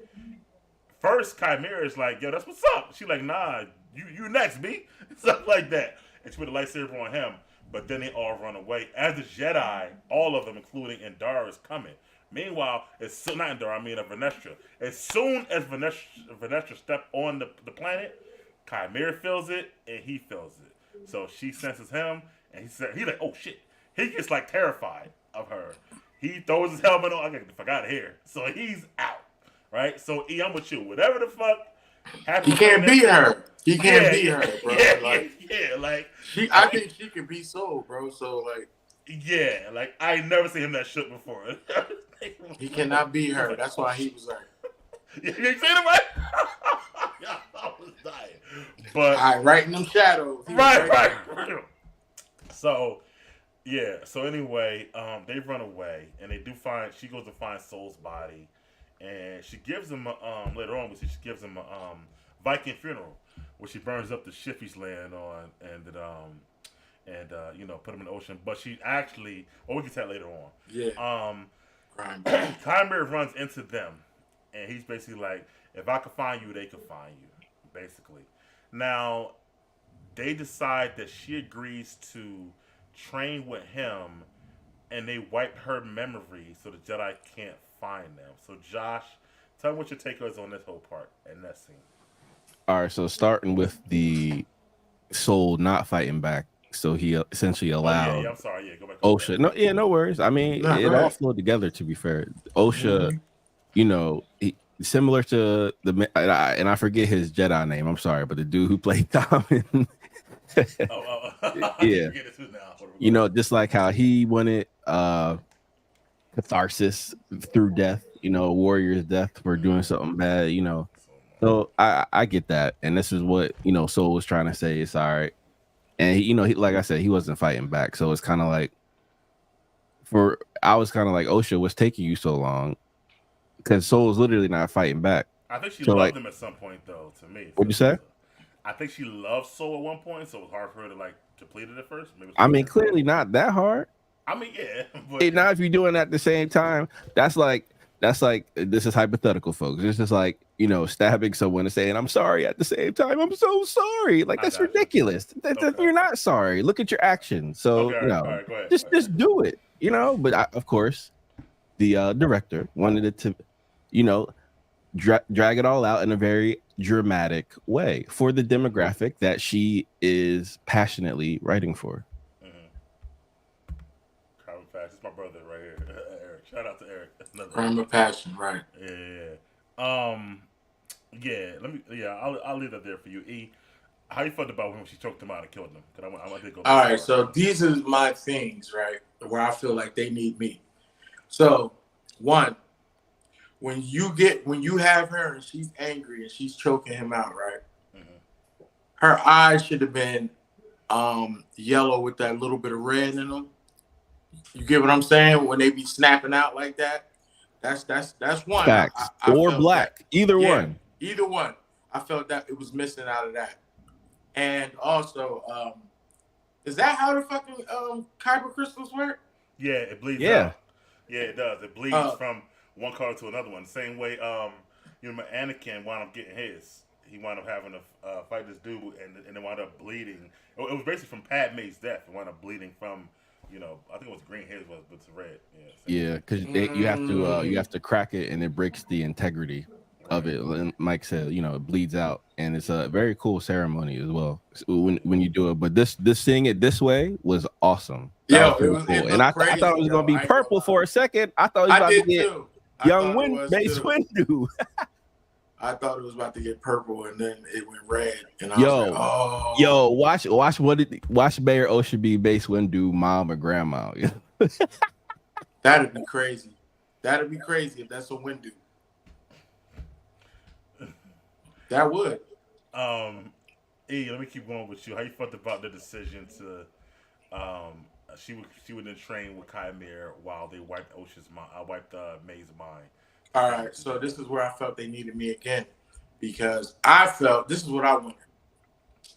First, Chimera is like, "Yo, that's what's up." She's like, "Nah, you next, B," stuff like that, and she put a lightsaber on him. But then they all run away. As the Jedi, all of them, including Endara, is coming. Meanwhile, it's not Endara, I mean Venestra. As soon as Venestra stepped on the planet, Chimera feels it, and he feels it. So she senses him, and he's like, "Oh shit." he gets like terrified of her. He throws his helmet on. I gotta get the fuck out of here. So he's out, right? So E, I'm with you. Whatever the fuck happened. He can't beat her. He can't beat her, bro. Like I think she can beat Soul, bro. So like, yeah, like I ain't never seen him that shit before. he cannot beat her. That's why he was like, you seen him, right? I was dying, but right in them shadows. Right. So, yeah. So anyway, they run away, and they do find. She goes to find Soul's body, and she gives him later on. She gives him a Viking funeral, where she burns up the ship he's laying on, and put him in the ocean. But she actually, well, we can tell later on. Yeah. Chimera runs into them, and he's basically like, "If I could find you, they could find you." Basically, now they decide that she agrees to train with him, and they wipe her memory so the Jedi can't find them. So, Josh, tell me what your take is on this whole part and that scene. All right, so starting with the Soul not fighting back, so he essentially allowed. I'm sorry. Yeah, go back. OSHA. No worries. I mean, it all flowed together. To be fair, OSHA, similar to and I forget his Jedi name. I'm sorry, but the dude who played Tom. Yeah. Just like how he wanted catharsis through death, warrior's death for doing something bad, So I get that. And this is what, Soul was trying to say. It's all right. And he, like I said, he wasn't fighting back. So it's kind of like I was kind of like, OSHA, what's taking you so long? Because Soul's literally not fighting back. I think she loved him at some point, though, to me. What'd you say? I think she loved Soul at one point, so it was hard for her to like deplete it at first. Clearly not that hard. Yeah. But now if you're doing that at the same time, that's like this is hypothetical, folks. This is like stabbing someone and saying I'm sorry at the same time. I'm so sorry. Like that's ridiculous. You're not sorry. Look at your actions. So all right, go ahead. Just do it. But of course, the director wanted it to, drag it all out in a very dramatic way for the demographic that she is passionately writing for. This is my brother right here, Eric. Shout out to Eric. Crime of passion, right? Yeah. I'll leave that there for you. E, how you felt about when she choked him out and killed him? All right, so these are my things, right? Where I feel like they need me. So, one, when you have her and she's angry and she's choking him out, right? Mm-hmm. Her eyes should have been yellow with that little bit of red in them. You get what I'm saying? When they be snapping out like that, that's one. Facts. Or black, that. Either one. Either one. I felt that it was missing out of that. And also, is that how the fucking kyber crystals work? Yeah, it bleeds out. Yeah, it does. It bleeds from one color to another one. Same way, Anakin wound up getting his. He wound up having to fight this dude, and it wound up bleeding. It was basically from Padme's death. It wound up bleeding from, I think it was green. His was, but it's red. Yeah, because you have to crack it, and it breaks the integrity of it. And Mike said, it bleeds out, and it's a very cool ceremony as well when you do it. But this seeing it this way was awesome. Yeah, it was cool. And I thought it was going to be purple for a second. I thought it was about to get young Mace Windu. I thought it was about to get purple, and then it went red. And I was like, watch Mayor Osha be Mace Windu, mom or grandma. That'd be crazy. That'd be crazy if that's a Windu. That would. E, let me keep going with you. How you felt about the decision to she would then train with Chimera while they wiped May's mind. All right, so this is where I felt they needed me again, because I felt this is what I wanted.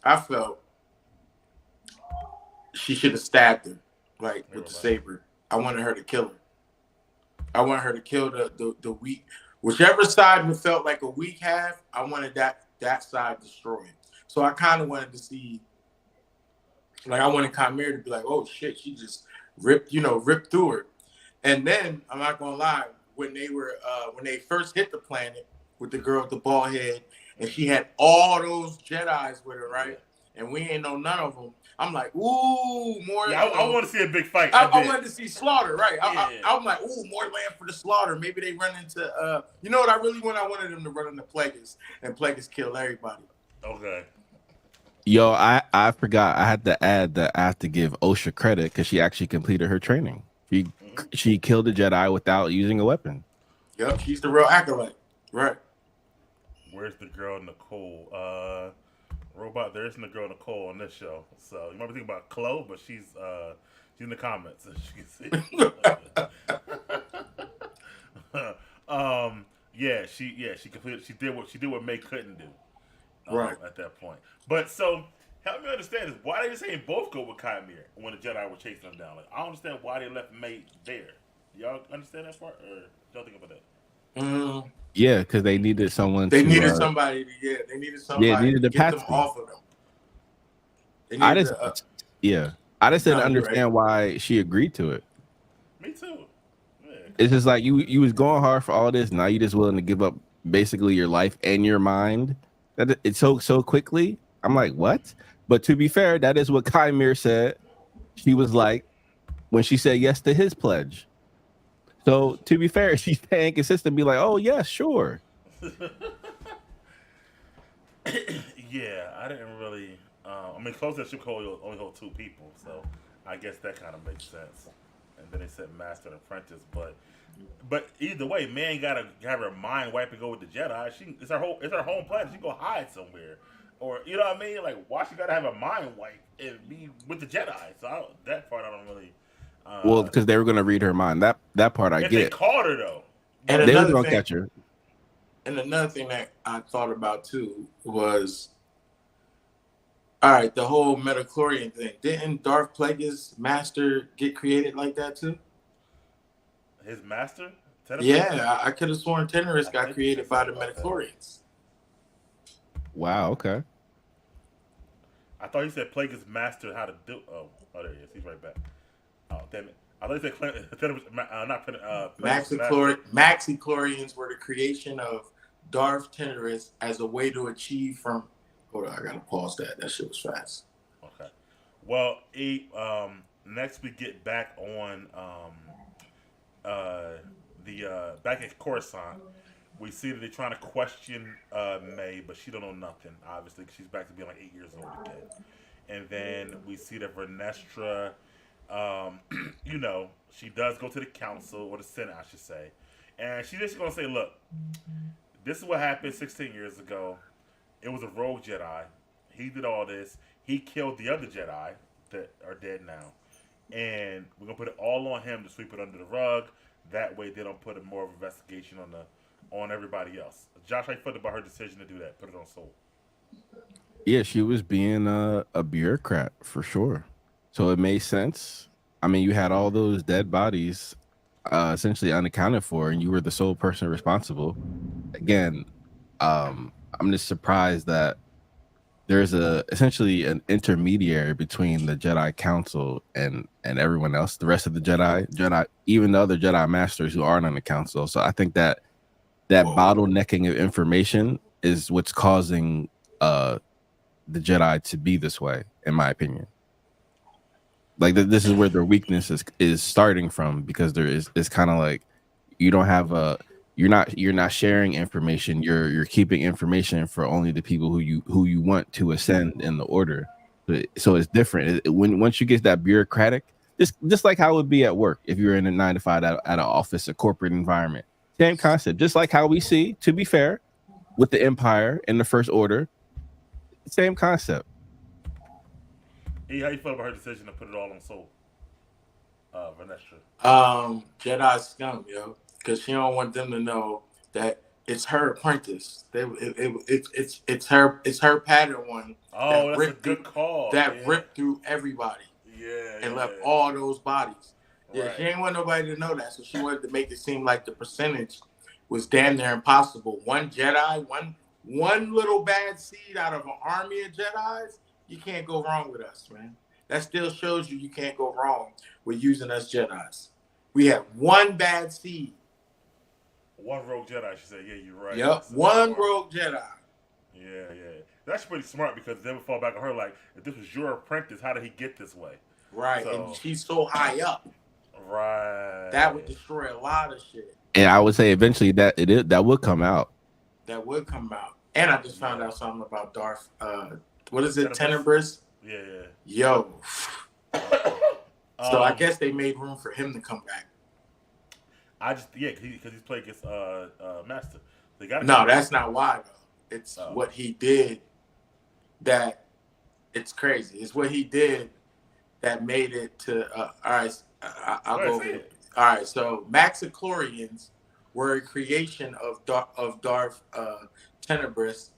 I felt she should have stabbed her, like with the saber. I wanted her to kill her. I wanted her to kill the weak, whichever side it felt like a weak half. I wanted that side destroyed. So I kind of wanted to see, like, I wanted Chimera to be like, oh shit, she just ripped through her. And then I'm not gonna lie. When they first hit the planet with the girl with the bald head, and she had all those Jedis with her, right? And we ain't know none of them. I'm like, ooh, more. Yeah, I want to see a big fight. I wanted to see slaughter, right? Yeah. I'm like, ooh, more land for the slaughter. Maybe they run into, you know what I really want? I wanted them to run into Plagueis, and Plagueis kill everybody. Okay. Yo, I forgot. I had to add that I have to give OSHA credit because she actually completed her training. She killed a Jedi without using a weapon. Yep, she's the real acolyte, right? Where's the girl Nicole? Robot, there isn't a girl Nicole on this show. So you might be thinking about Chloe, but she's in the comments, as you can see. She completed. She did what May couldn't do. Right. At that point. But so help me understand this. Why they just saying both go with Chimere when the Jedi were chasing them down? Like, I don't understand why they left May there. Y'all understand that part, or y'all think about that? Yeah, because they needed someone. They needed somebody. They needed somebody to get them off of them. I just didn't understand why she agreed to it. Me too. Yeah. It's just like you was going hard for all this. Now you just willing to give up basically your life and your mind. That it's so quickly. I'm like, what? But to be fair, that is what Chimere said. She was like when she said yes to his pledge. So to be fair, she's staying consistent. Be like, oh yeah, sure. Yeah, I didn't really. I mean, close that ship only hold 2 people, so I guess that kind of makes sense. And then they said master and apprentice, but either way, man gotta have her mind wipe and go with the Jedi. It's her home planet. She go hide somewhere, or you know what I mean? Like, why she gotta have a mind wipe and be with the Jedi? So that part I don't really. Well, because they were gonna read her mind. That part I get. They caught her though. And they were gonna catch her. And another thing that I thought about too was, all right, the whole metachlorian thing. Didn't Darth Plagueis' master get created like that too? His master? Yeah, I could have sworn Tenorus got created by the metachlorians. Wow. Okay. I thought he said Plagueis' master how to do. Oh, there he is. He's right back. Oh, damn it. I thought he said Maxichlorians were the creation of Darth Tenorus as a way to achieve from. Hold on, I gotta pause that. That shit was fast. Okay. Well, next we get back on back at Coruscant. We see that they're trying to question May, but she don't know nothing. Obviously, she's back to being like 8 years old again. And then we see that Vernestra, she does go to the council or the Senate, I should say, and she's just gonna say, "Look, this is what happened 16 years ago. It was a rogue Jedi. He did all this. He killed the other Jedi that are dead now, and we're gonna put it all on him to sweep it under the rug. That way, they don't put a more of an investigation on everybody else." Josh, how you felt about her decision to do that? Put it on Soul. Yeah, she was being a bureaucrat for sure. So it made sense. I mean, you had all those dead bodies essentially unaccounted for, and you were the sole person responsible. Again, I'm just surprised that there's essentially an intermediary between the Jedi Council and everyone else, the rest of the Jedi, even the other Jedi Masters who aren't on the council. So I think that bottlenecking of information is what's causing the Jedi to be this way, in my opinion. Like this is where their weakness is starting from, because there is it's kind of like you don't have you're not sharing information. You're keeping information for only the people who you want to ascend in the order. So it's different. Once you get that bureaucratic, just like how it would be at work if you're in a 9 to 5 at an office, a corporate environment. Same concept. Just like how we see, to be fair, with the Empire and the First Order, same concept. Hey, how you feel about her decision to put it all on Soul? Vernestra. Jedi scum, yo, because she don't want them to know that it's her apprentice. It's her pattern one. Oh, that's a good call. That ripped through everybody. And left all those bodies. Yeah, right. She ain't want nobody to know that, so she wanted to make it seem like the percentage was damn near impossible. One Jedi, one little bad seed out of an army of Jedis. You can't go wrong with us, man. That still shows you can't go wrong with using us Jedis. We have one bad seed. One rogue Jedi, she said. Yeah, you're right. Yep, one rogue Jedi. Yeah. That's pretty smart because they would fall back on her like, if this was your apprentice, how did he get this way? Right, So, and she's so high up. Right. That would destroy a lot of shit. And I would say eventually that would come out. That would come out. And I just found out something about Darth. What is it? Tenebrous? Yeah. Yo. So I guess they made room for him to come back. Because he's played against Master. They got No, that's not why though. It's what he did that it's crazy. It's what he did that made it to all right. I'll go over it. All right, so Maxichlorians were a creation of Darth Tenebrous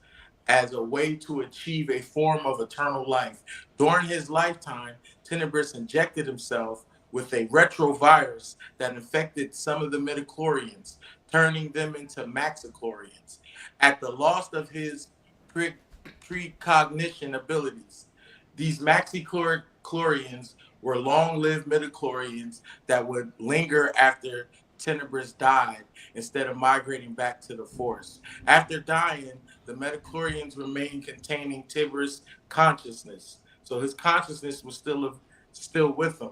as a way to achieve a form of eternal life. During his lifetime, Tenebrous injected himself with a retrovirus that infected some of the midichlorians, turning them into Maxichlorians. At the loss of his precognition abilities, these Maxichlorians were long-lived midichlorians that would linger after Tenebrous died instead of migrating back to the Force. After dying, the midichlorians remained containing Tenebrous' consciousness, so his consciousness was still with him.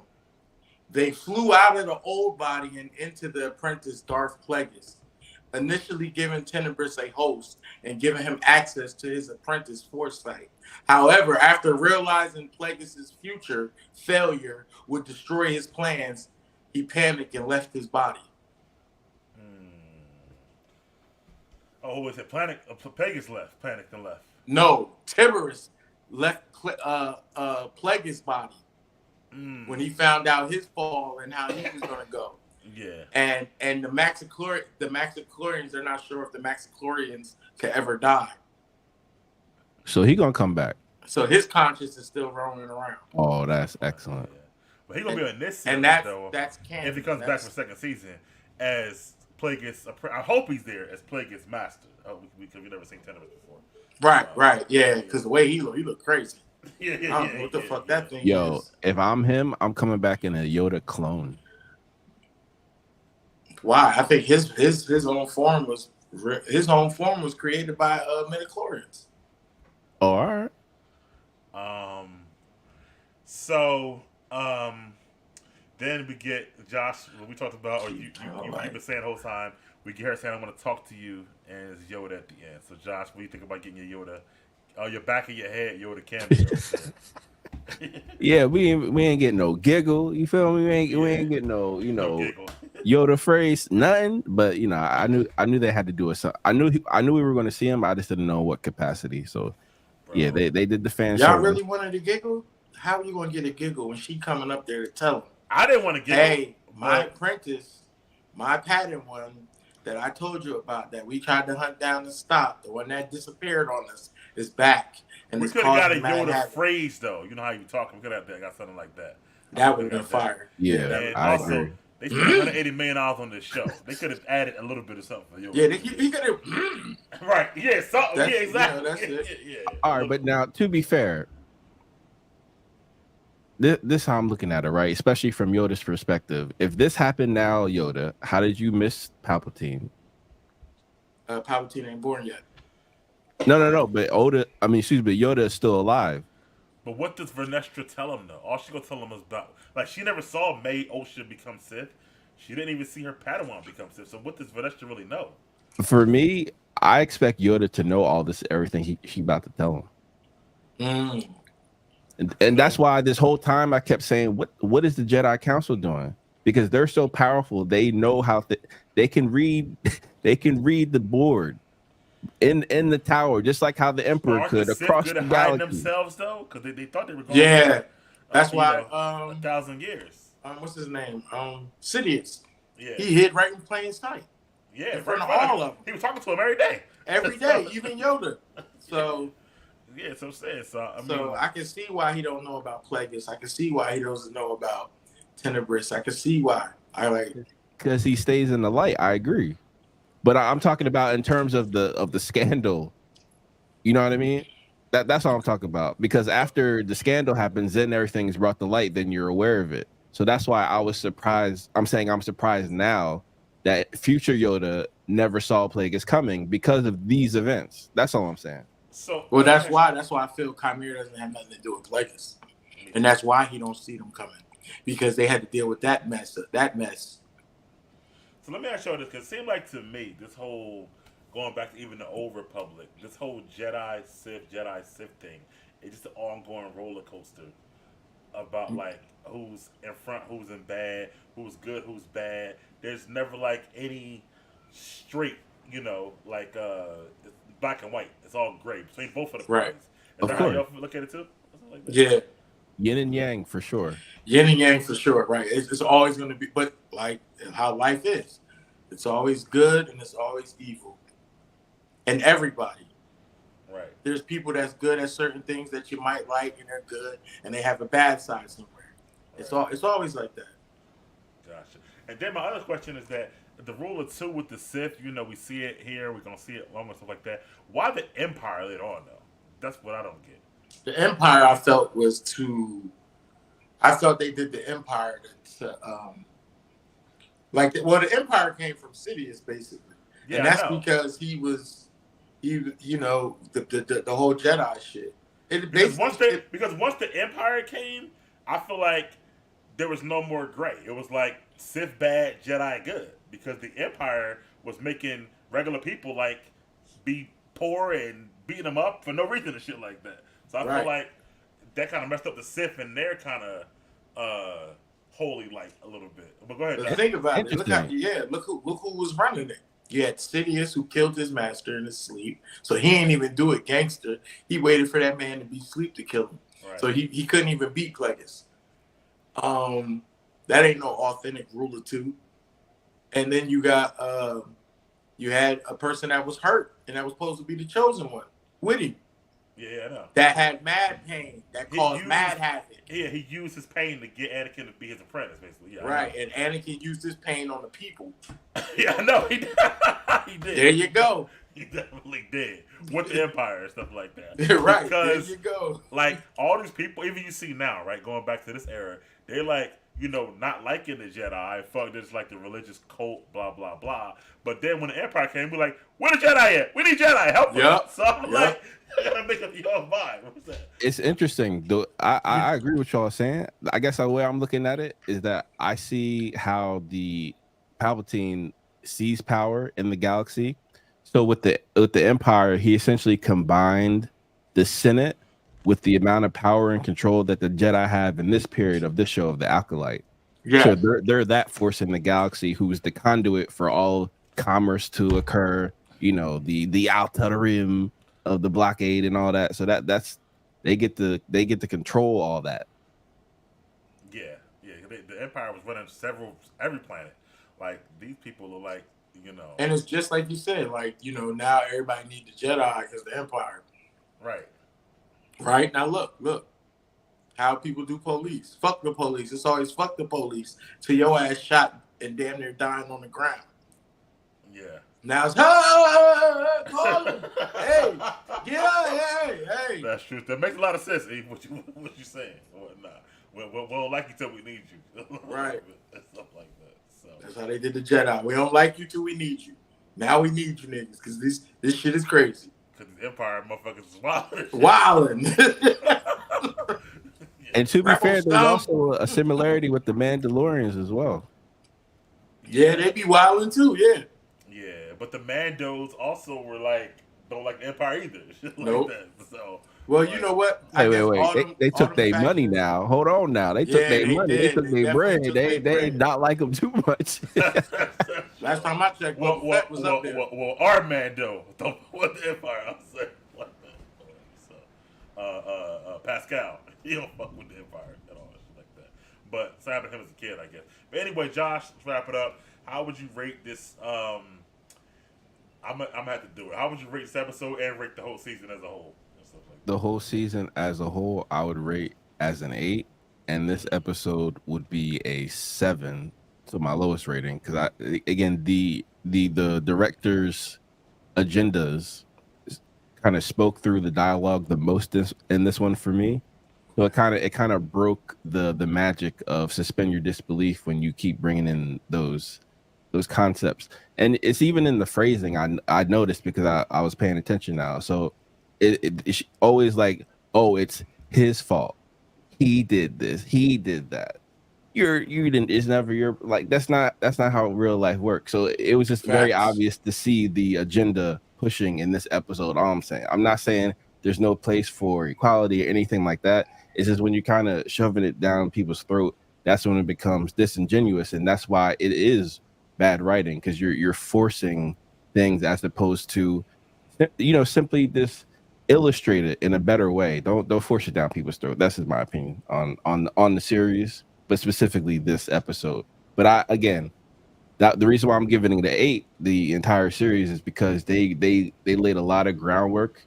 They flew out of the old body and into the apprentice Darth Plagueis, initially giving Tenebrous a host and giving him access to his apprentice foresight. However, after realizing Plagueis' future failure would destroy his plans, he panicked and left his body. Oh, was it Plagueis left? Panicked and left. No, Tenebrous left Plagueis' body when he found out his fall and how he was going to go. Yeah. And the Maxichlorians, they're not sure if the Maxichlorians could ever die. So he gonna come back. So his conscience is still roaming around. Oh, that's excellent. Yeah. But he's gonna be in this season, and that's canon. If he comes back for second season as Plagueis, I hope he's there as Plagueis Master. Because we've never seen Tenebrous before. Right, yeah. Because the way he look crazy. Yeah. I don't know what the fuck that thing is. Yo, if I'm him, I'm coming back in a Yoda clone. Why? I think his own form was created by midichlorians. Oh, all right. Then we get Josh. What we talked about, or you've been saying the whole time. We get her saying, "I'm going to talk to you," and it's Yoda at the end. So, Josh, what do you think about getting your Yoda? Your back of your head, Yoda cameo. Yeah, we ain't getting no giggle. You feel me? We ain't getting no Yoda phrase, nothing. But I knew they had to do it. So I knew we were going to see him. I just didn't know what capacity. So yeah, they did the fan show. Y'all really wanted to giggle? How are you going to get a giggle when she coming up there to tell him? I didn't want to giggle. Hey, my apprentice, my pattern one that I told you about that we tried to hunt down and stop, the one that disappeared on us, is back. And we could have got a Yoda phrase though. You know how you talk. We could have got something like that. That would have been fire. Yeah, I agree. They spent $180 million on this show. They could have added a little bit of something for Yoda. Yeah, he could have. Right. Yeah. Something. Yeah. Exactly. That's it. Yeah. All right, but now to be fair, this how I'm looking at it, right? Especially from Yoda's perspective. If this happened now, Yoda, how did you miss Palpatine? Palpatine ain't born yet. No. But Yoda is still alive. But what does Vernestra tell him though? All she gonna tell him is about she never saw May Osha become Sith. She didn't even see her Padawan become Sith. So what does Vernestra really know? For me, I expect Yoda to know all this, everything she about to tell him. And that's why this whole time I kept saying, what is the Jedi Council doing? Because they're so powerful, they know how they can read the board in the tower, just like how the Emperor could across the galaxy. Themselves though, because they thought they were going. Yeah, that's why 1,000 years. What's his name? Sidious. Yeah, he hid right in plain sight. Yeah, in front of all of them. He was talking to him every day. Every day, even Yoda. So. Yeah, so I'm saying. So I can see why he don't know about Plagueis. I can see why he doesn't know about Tenebrous. I can see why. Because he stays in the light. I agree, but I'm talking about in terms of the scandal. You know what I mean? That's all I'm talking about. Because after the scandal happens, then everything's brought to light. Then you're aware of it. So that's why I was surprised. I'm saying I'm surprised now that future Yoda never saw Plagueis coming because of these events. That's all I'm saying. So Well, that's why I feel Chimera doesn't have nothing to do with Lakers, and that's why he don't see them coming, because they had to deal with that mess. So let me ask you this, because it seemed like to me, this whole, going back to even the Old Republic, this whole Jedi Sith thing, it's just an ongoing roller coaster about like who's in front, who's in bad, who's good, who's bad. There's never like any straight, like it's black and white. It's all gray between both of the Right. parties. Is Of that how course. y'all look at it too? Like that? Yeah, Yin and yang for sure. yin and yang for sure. Right. It's always going to be, but like how life is, it's always good and it's always evil. And everybody. Right. There's people that's good at certain things that you might like, and they're good, and they have a bad side somewhere. Right. It's always like that. Gotcha. And then my other question is that the rule of two with the Sith, we see it here, we're gonna see it long and stuff like that. Why the Empire later on though? That's what I don't get. The Empire, I felt they did the Empire to the Empire came from Sidious basically, Yeah, and that's I know. because the whole Jedi shit. Because once the Empire came, I feel like there was no more gray. It was like Sith bad, Jedi good. Because the Empire was making regular people like be poor and beating them up for no reason and shit like that. So I feel like that kind of messed up the Sith and their kind of holy light a little bit. But go ahead. But think about it. Look who was running it. You had Sidious, who killed his master in his sleep. So he ain't even do it gangster. He waited for that man to be asleep to kill him. Right. So he couldn't even beat Plagueis. That ain't no authentic ruler too. And then you got you had a person that was hurt and that was supposed to be the chosen one with him. Yeah, I know. That had mad pain, that caused mad havoc. Yeah, he used his pain to get Anakin to be his apprentice, basically. Yeah, right, and Anakin used his pain on the people. Yeah, I know. He did. He did. There you go. He definitely did. With the Empire and stuff like that. Right, Because, there you go. like, all these people, even you see now, right, going back to this era, they're like, not liking the Jedi. Fuck this, like the religious cult, blah, blah, blah. But then when the Empire came, we're like, where the Jedi at? We need Jedi. Help us. So I'm like, I gotta make up your mind. What's that? It's interesting, though. I agree with y'all saying. I guess the way I'm looking at it is that I see how the Palpatine sees power in the galaxy. So with the Empire, he essentially combined the Senate with the amount of power and control that the Jedi have in this period of this show of the Acolyte. Yeah. So they're that force in the galaxy who's the conduit for all commerce to occur. The outer rim of the blockade and all that. So that's they get to control all that. Yeah. The Empire was running every planet. Like these people are like, And it's just like you said, like now everybody need the Jedi because the Empire. Right. Right now, look, how people do police. Fuck the police. It's always fuck the police till your ass shot and damn near dying on the ground. Yeah. Now it's call him. Hey, hey. That's true. That makes a lot of sense. Even what you saying? Whatnot. We don't like you till we need you. Right. And stuff like that. So that's how they did the Jedi. We don't like you till we need you. Now we need you niggas because this shit is crazy. Because the Empire motherfuckers is wild. Wildin'. And to be fair, there's also a similarity with the Mandalorians as well. Yeah, they be wildin' too. Yeah. Yeah, but the Mandos also were like don't like the Empire either. Shit like Nope. that. So well, you know what? Wait. They took their money now. Hold on now. They took their money. They took their bread. They not like them too much. Last time I checked, Fett was up there. Well, our Mando don't want the Empire. I'll say like that. So, Pascal, he don't fuck with the Empire at all, shit like that. But so happened to him as a kid, I guess. But anyway, Josh, let's wrap it up. How would you rate this? I'm gonna have to do it. How would you rate this episode and rate the whole season as a whole? The whole season as a whole, I would rate as an 8, and this episode would be a 7 to my lowest rating because the director's agendas kind of spoke through the dialogue the most in this one for me. So it kind of broke the magic of suspend your disbelief when you keep bringing in those concepts, and it's even in the phrasing I noticed because I was paying attention now. So it's always like, oh, it's his fault. He did this. He did that. You didn't. It's never your like. That's not how real life works. So it was just very Facts. obvious to see the agenda pushing in this episode. All I'm saying, I'm not saying there's no place for equality or anything like that. It's just when you're kind of shoving it down people's throat, that's when it becomes disingenuous, and that's why it is bad writing, because you're forcing things as opposed to, simply just illustrate it in a better way. Don't force it down people's throat. That's just my opinion on the series, but specifically this episode. But again, that the reason why I'm giving it an 8, the entire series, is because they laid a lot of groundwork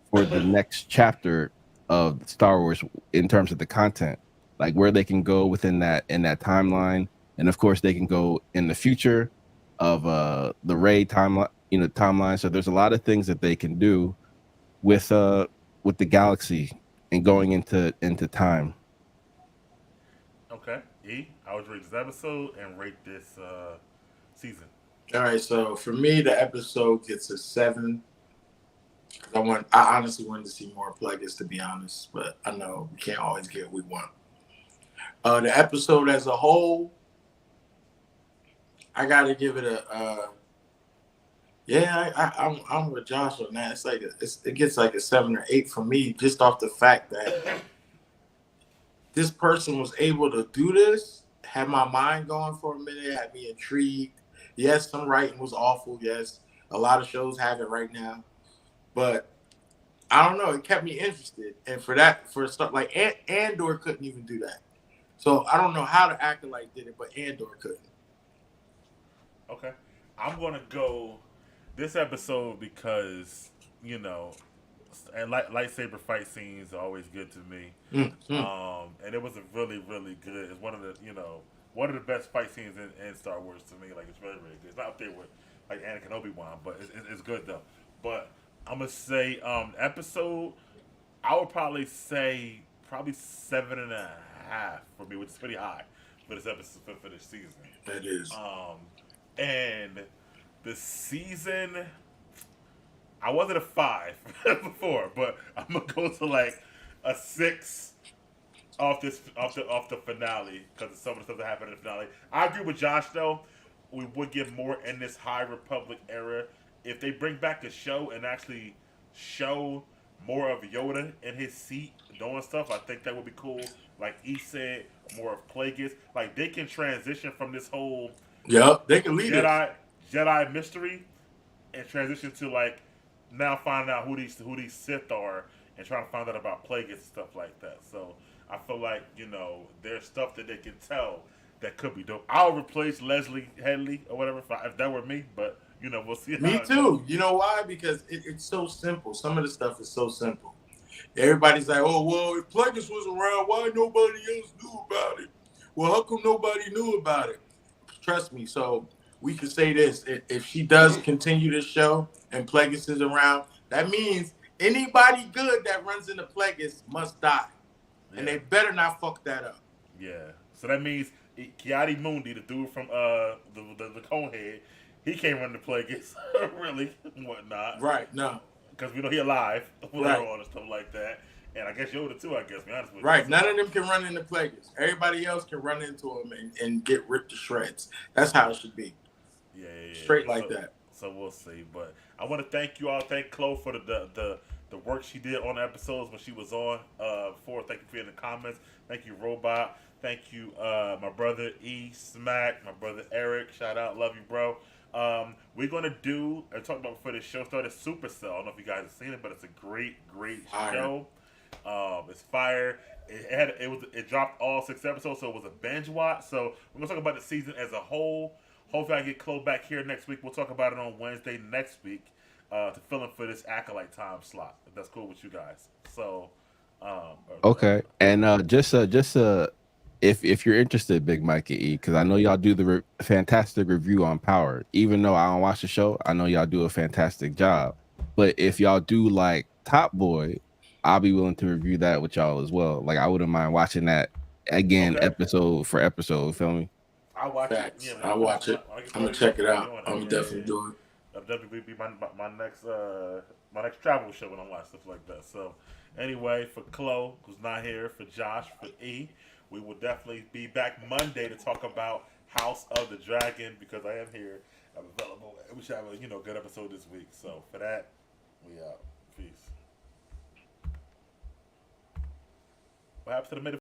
for the next chapter of Star Wars in terms of the content, like where they can go within that timeline, and of course they can go in the future of the Rey timeline. So there's a lot of things that they can do with the galaxy and going into time. Okay, I would rate this episode and rate this season. All right, so for me, the episode gets a 7. I honestly wanted to see more Plagueis, to be honest, but I know we can't always get what we want. The episode as a whole, I gotta give it a. I'm with Josh on that. It's like it gets like a 7 or 8 for me, just off the fact that this person was able to do this, had my mind going for a minute, had me intrigued. Yes, some writing was awful. Yes, a lot of shows have it right now, but I don't know. It kept me interested, and for stuff like Andor couldn't even do that. So I don't know how the Acolyte did it, but Andor couldn't. Okay, I'm gonna go this episode because and lightsaber fight scenes are always good to me. Mm-hmm. And it was a really, really good. It's one of the best fight scenes in Star Wars to me. Like, it's really, really good. It's not up there with like Anakin Obi-Wan, but it's good though. But I'm gonna say episode. I would probably say 7.5 for me, which is pretty high for this episode for this season. That is. And the season, I wasn't a 5 before, but I'm gonna go to like a 6 off the finale because of some of the stuff that happened in the finale. I agree with Josh though. We would get more in this High Republic era if they bring back a show and actually show more of Yoda in his seat doing stuff. I think that would be cool. Like E said, more of Plagueis. Like they can transition from this whole They can lead Jedi mystery and transition to like now finding out who these Sith are and trying to find out about Plagueis and stuff like that. So I feel like there's stuff that they can tell that could be dope. I'll replace Leslie Headley or whatever if that were me, but we'll see. Me too. You know why? Because it's so simple. Some of the stuff is so simple. Everybody's like, oh, well, if Plagueis was around, why nobody else knew about it? Well, how come nobody knew about it? Trust me. So we can say this. If she does continue this show and Plagueis is around, that means anybody good that runs into Plagueis must die. Yeah. And they better not fuck that up. Yeah. So that means Kiadi Mundi, the dude from the Conehead, he can't run the Plagueis, really, and whatnot. Right, no. Because we know he alive, right, and stuff like that. And I guess Yoda too, I guess, be honest with you. Right, none of them can run into Plagueis. Everybody else can run into him and get ripped to shreds. That's how it should be. Yeah. Straight like that. So we'll see. But I want to thank you all. Thank Chloe for the work she did on the episodes when she was on. Thank you for in the comments. Thank you, Robot. Thank you, my brother E Smack, my brother Eric. Shout out, love you, bro. We're gonna do and talk about before the show started Supercell. I don't know if you guys have seen it, but it's a great show. It's fire. It dropped all 6 episodes, so it was a binge watch. So we're gonna talk about the season as a whole. Hopefully I get Chloe back here next week. We'll talk about it on Wednesday next week to fill in for this Acolyte time slot. If that's cool with you guys. So okay. And if you're interested, Big Mike and E, because I know y'all do the fantastic review on Power. Even though I don't watch the show, I know y'all do a fantastic job. But if y'all do like Top Boy, I'll be willing to review that with y'all as well. Like I wouldn't mind watching that again, episode for episode. Feel me? I'll watch it. Yeah, I'll watch it. I'm gonna check it out. I'm definitely doing it. WWE be my next travel show and all that stuff like that. So anyway, for Chloe, who's not here, for Josh, for E, we will definitely be back Monday to talk about House of the Dragon because I am here. I'm available. We should have a good episode this week. So for that, we out. Peace. What happens to the